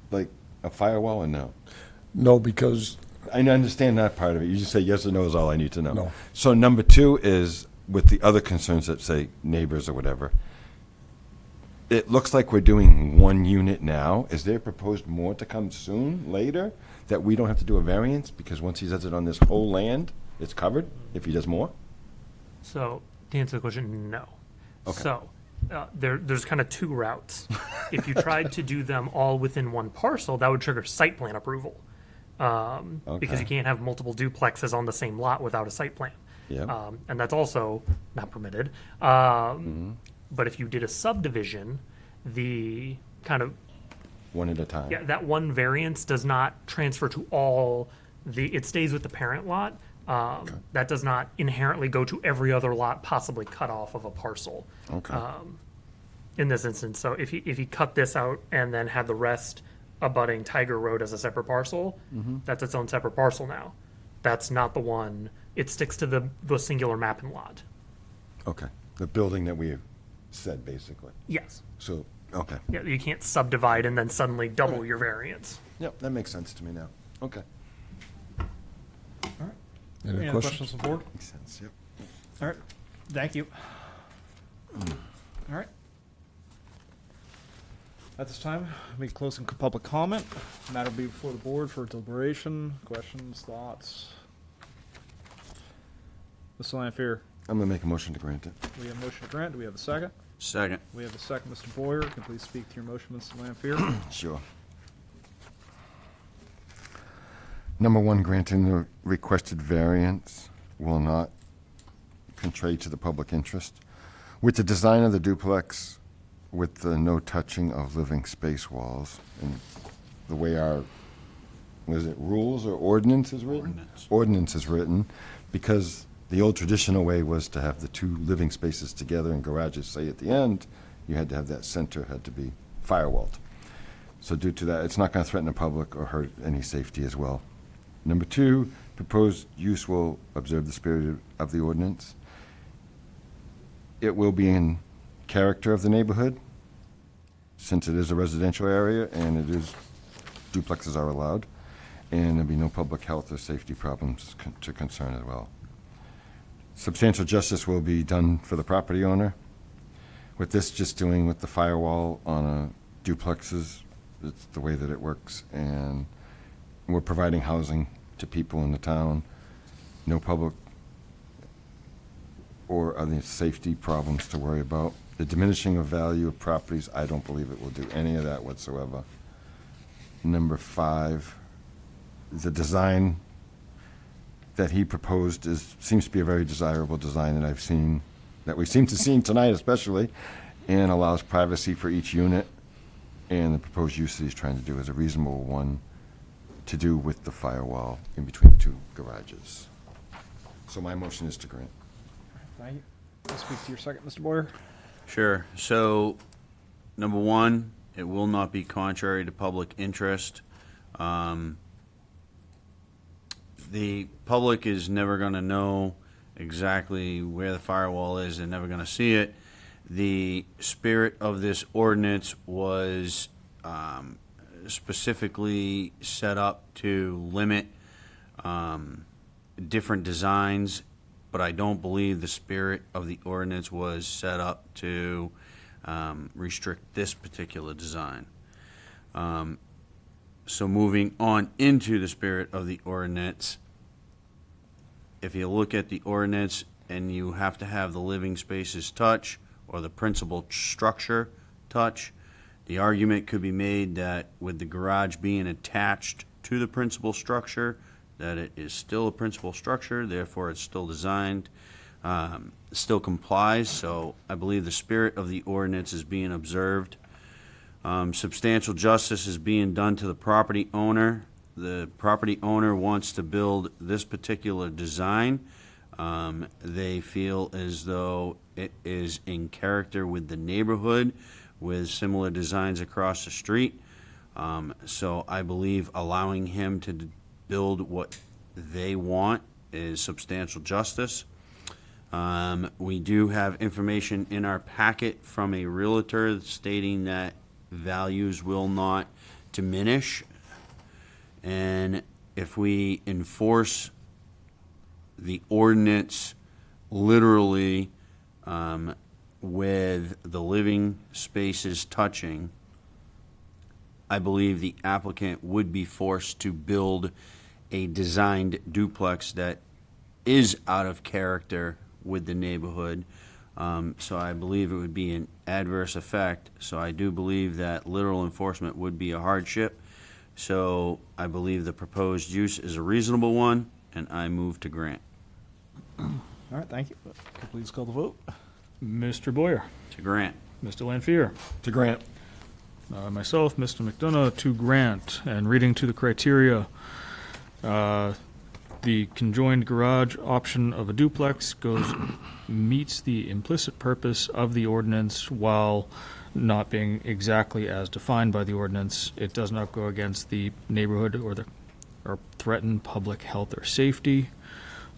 like a firewall or no? No, because, I understand that part of it. You just say yes or no is all I need to know. No. So number two is with the other concerns that say neighbors or whatever. It looks like we're doing one unit now. Is there proposed more to come soon, later, that we don't have to do a variance? Because once he does it on this whole land, it's covered if he does more? So, to answer the question, no. Okay. So, there's kind of two routes. If you tried to do them all within one parcel, that would trigger site plan approval. Because Okay. you can't have multiple duplexes on the same lot without a site plan. Yep. And that's also not permitted. But if you did a subdivision, the kind of, One at a time? yeah, that one variance does not transfer to all it stays with the parent lot. That does not inherently go to every other lot possibly cut off of a parcel. Okay. In this instance, so if he cut this out and then had the rest abutting Tiger Road as a separate parcel, that's its own separate parcel now. That's not the one, it sticks to the singular map and lot. Okay. The building that we said, basically. Yes. So, okay. Yeah, you can't subdivide and then suddenly double your variance. Yep, that makes sense to me now. Okay. any Any other questions questions? on the board? Makes sense, yep. All right. Thank you. All right. At this time, we close public comment. Matter will be before the board for deliberation, questions, thoughts. Mr. Lampier, I'm gonna make a motion to grant it. we have a motion to grant. Do we have a second? Second. We have a second. Mr. Boyer, can you please speak to your motion, Mr. Lampier? Sure. Number one, granting the requested variance will not contrary to the public interest. With the design of the duplex, with the no touching of living space walls, and the way our, was it rules or ordinance is written? Ordinance. Ordinance is written, because the old traditional way was to have the two living spaces together and garages, say at the end, you had to have that center, had to be firewalled. So due to that, it's not going to threaten the public or hurt any safety as well. Number two, proposed use will observe the spirit of the ordinance. It will be in character of the neighborhood, since it is a residential area and it is, duplexes are allowed, and there'll be no public health or safety problems to concern as well. Substantial justice will be done for the property owner. With this just doing with the firewall on a duplexes, it's the way that it works, and we're providing housing to people in the town. No public or other safety problems to worry about. The diminishing of value of properties, I don't believe it will do any of that whatsoever. Number five, the design that he proposed seems to be a very desirable design that I've seen, that we seem to see tonight especially, and allows privacy for each unit. And the proposed use that he's trying to do is a reasonable one to do with the firewall in between the two garages. So my motion is to grant. Thank you. I'll speak to your second, Mr. Boyer. Sure. So, number one, it will not be contrary to public interest. The public is never going to know exactly where the firewall is. They're never going to see it. The spirit of this ordinance was specifically set up to limit different designs, but I don't believe the spirit of the ordinance was set up to restrict this particular design. So moving on into the spirit of the ordinance, if you look at the ordinance and you have to have the living spaces touch or the principal structure touch, the argument could be made that with the garage being attached to the principal structure, that it is still a principal structure, therefore it's still designed, still complies. So I believe the spirit of the ordinance is being observed. Substantial justice is being done to the property owner. The property owner wants to build this particular design. They feel as though it is in character with the neighborhood, with similar designs across the street. So I believe allowing him to build what they want is substantial justice. We do have information in our packet from a realtor stating that values will not diminish. And if we enforce the ordinance literally with the living spaces touching, I believe the applicant would be forced to build a designed duplex that is out of character with the neighborhood. So I believe it would be an adverse effect. So I do believe that literal enforcement would be a hardship. So I believe the proposed use is a reasonable one, and I move to grant. All right, thank you. Could you please call the vote? Mr. Boyer, To grant. Mr. Lanfear, To grant. myself, Mr. McDonough, to grant, and reading to the criteria, the conjoined garage option of a duplex meets the implicit purpose of the ordinance while not being exactly as defined by the ordinance. It does not go against the neighborhood or threaten public health or safety.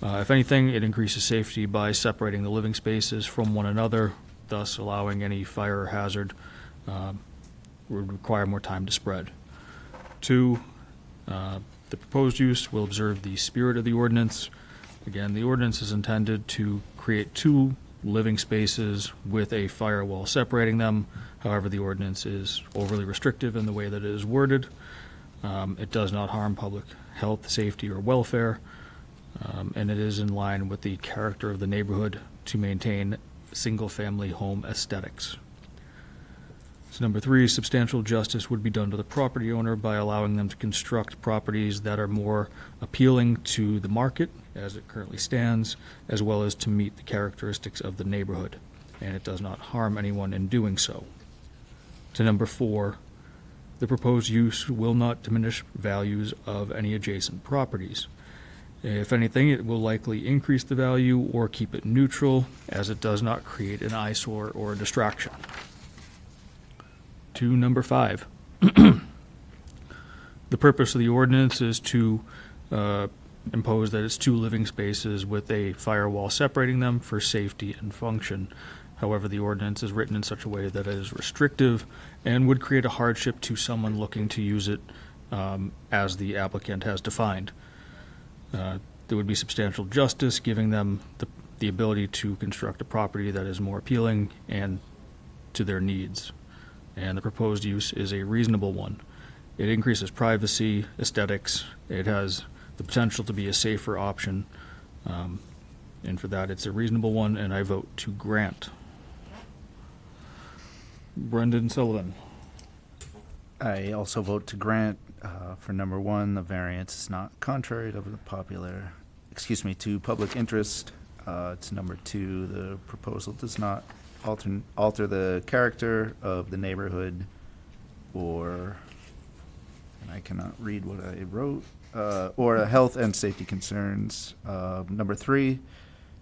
If anything, it increases safety by separating the living spaces from one another, thus allowing any fire or hazard would require more time to spread. 2, the proposed use will observe the spirit of the ordinance. Again, the ordinance is intended to create 2 living spaces with a firewall separating them. However, the ordinance is overly restrictive in the way that it is worded. It does not harm public health, safety, or welfare, and it is in line with the character of the neighborhood to maintain single-family home aesthetics. So number 3, substantial justice would be done to the property owner by allowing them to construct properties that are more appealing to the market as it currently stands, as well as to meet the characteristics of the neighborhood, and it does not harm anyone in doing so. To number 4, the proposed use will not diminish values of any adjacent properties. If anything, it will likely increase the value or keep it neutral, as it does not create an eyesore or a distraction. To number 5, the purpose of the ordinance is to impose that it's 2 living spaces with a firewall separating them for safety and function. However, the ordinance is written in such a way that it is restrictive and would create a hardship to someone looking to use it as the applicant has defined. There would be substantial justice, giving them the ability to construct a property that is more appealing and to their needs. And the proposed use is a reasonable one. It increases privacy, aesthetics. It has the potential to be a safer option. And for that, it's a reasonable one, and I vote to grant. Brendan Sullivan. I also vote to grant. For number 1, the variance is not contrary to to public interest. To number 2, the proposal does not alter the character of the neighborhood, and I cannot read what I wrote, or health and safety concerns. Number 3,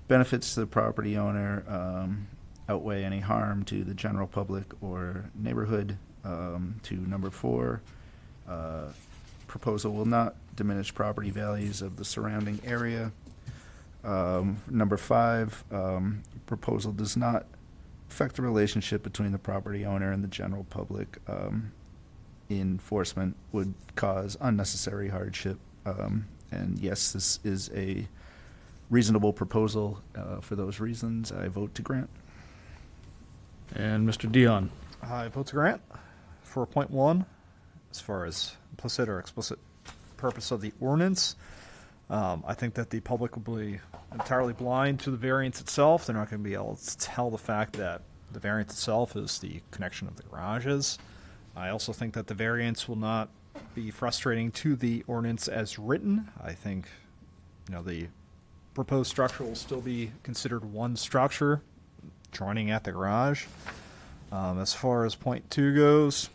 benefits to the property owner outweigh any harm to the general public or neighborhood. To number 4, proposal will not diminish property values of the surrounding area. Number 5, proposal does not affect the relationship between the property owner and the general public. Enforcement would cause unnecessary hardship. And yes, this is a reasonable proposal. For those reasons, I vote to grant. And Mr. Dion. I vote to grant. 4.1, as far as implicit or explicit purpose of the ordinance, I think that the public will be entirely blind to the variance itself. They're not going to be able to tell the fact that the variance itself is the connection of the garages. I also think that the variance will not be frustrating to the ordinance as written. I think, the proposed structure will still be considered one structure, joining at the garage. As far as point 2 goes,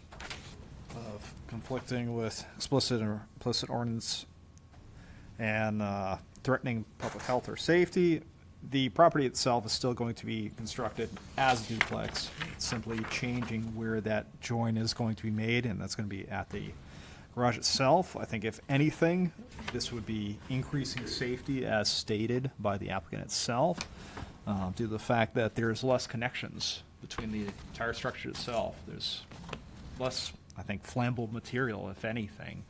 of conflicting with explicit or implicit ordinance and threatening public health or safety, the property itself is still going to be constructed as a duplex. It's simply changing where that join is going to be made, and that's going to be at the garage itself. I think if anything, this would be increasing safety as stated by the applicant itself, due to the fact that there's less connections between the entire structure itself. There's less, I think, flammable material, if anything,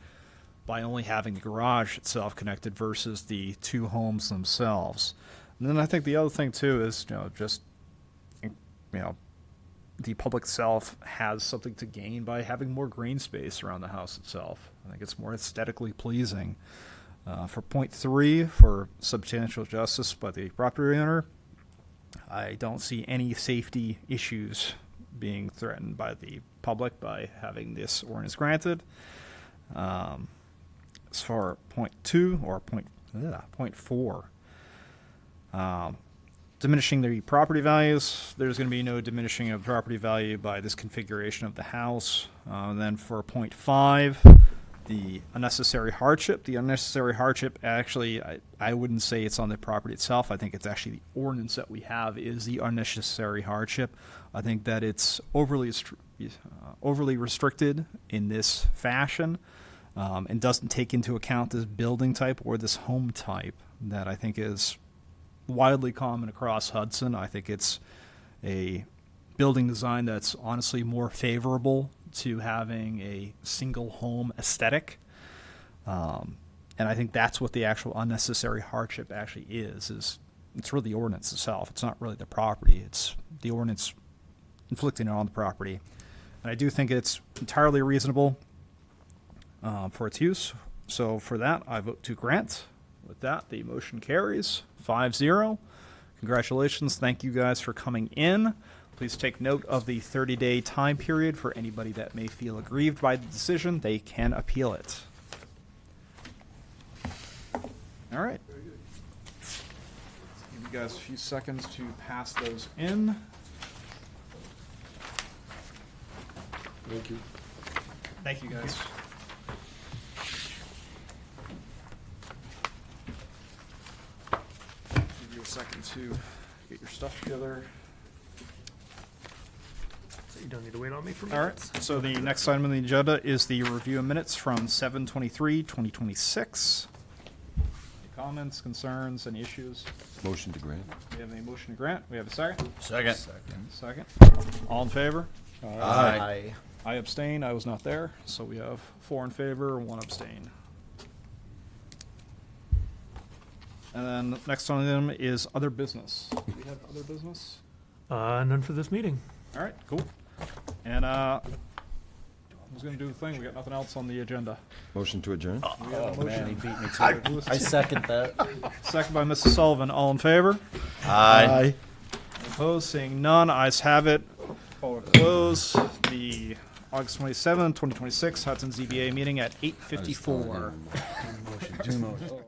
by only having the garage itself connected versus the two homes themselves. And then I think the other thing too is, the public itself has something to gain by having more green space around the house itself. I think it's more aesthetically pleasing. For point 3, for substantial justice by the property owner, I don't see any safety issues being threatened by the public by having this ordinance granted. As far point 2 or point 4, diminishing the property values, there's going to be no diminishing of property value by this configuration of the house. Then for point 5, the unnecessary hardship. The unnecessary hardship, actually, I wouldn't say it's on the property itself. I think it's actually the ordinance that we have is the unnecessary hardship. I think that it's overly restricted in this fashion, and doesn't take into account this building type or this home type that I think is widely common across Hudson. I think it's a building design that's honestly more favorable to having a single home aesthetic. And I think that's what the actual unnecessary hardship actually is it's really the ordinance itself. It's not really the property. It's the ordinance inflicting it on the property. And I do think it's entirely reasonable for its use. So for that, I vote to grant. With that, the motion carries 5-0. Congratulations. Thank you guys for coming in. Please take note of the 30-day time period for anybody that may feel aggrieved by the decision. They can appeal it. All right. Give you guys a few seconds to pass those in. Thank you. Thank you, guys. Give you a second to get your stuff together. So you don't need to wait on me for All minutes. right, so the next item on the agenda is the review of minutes from 7/23/2026. Any comments, concerns, any issues? Motion to grant. We have a motion to grant. We have a second? Second. Second. All in favor? Aye. I abstain. I was not there, so we have 4 in favor, 1 abstain. And then next on them is other business. Do we have other business? None for this meeting. All right, cool. And who's going to do the thing? We got nothing else on the agenda. Motion to adjourn. We have a motion. beat me to it. I second that. Second by Mrs. Sullivan. All in favor? Aye. Opposed? Seeing none, ayes have it. Call to close the August 27, 2026 Hudson ZBA meeting at 8:54. Motion.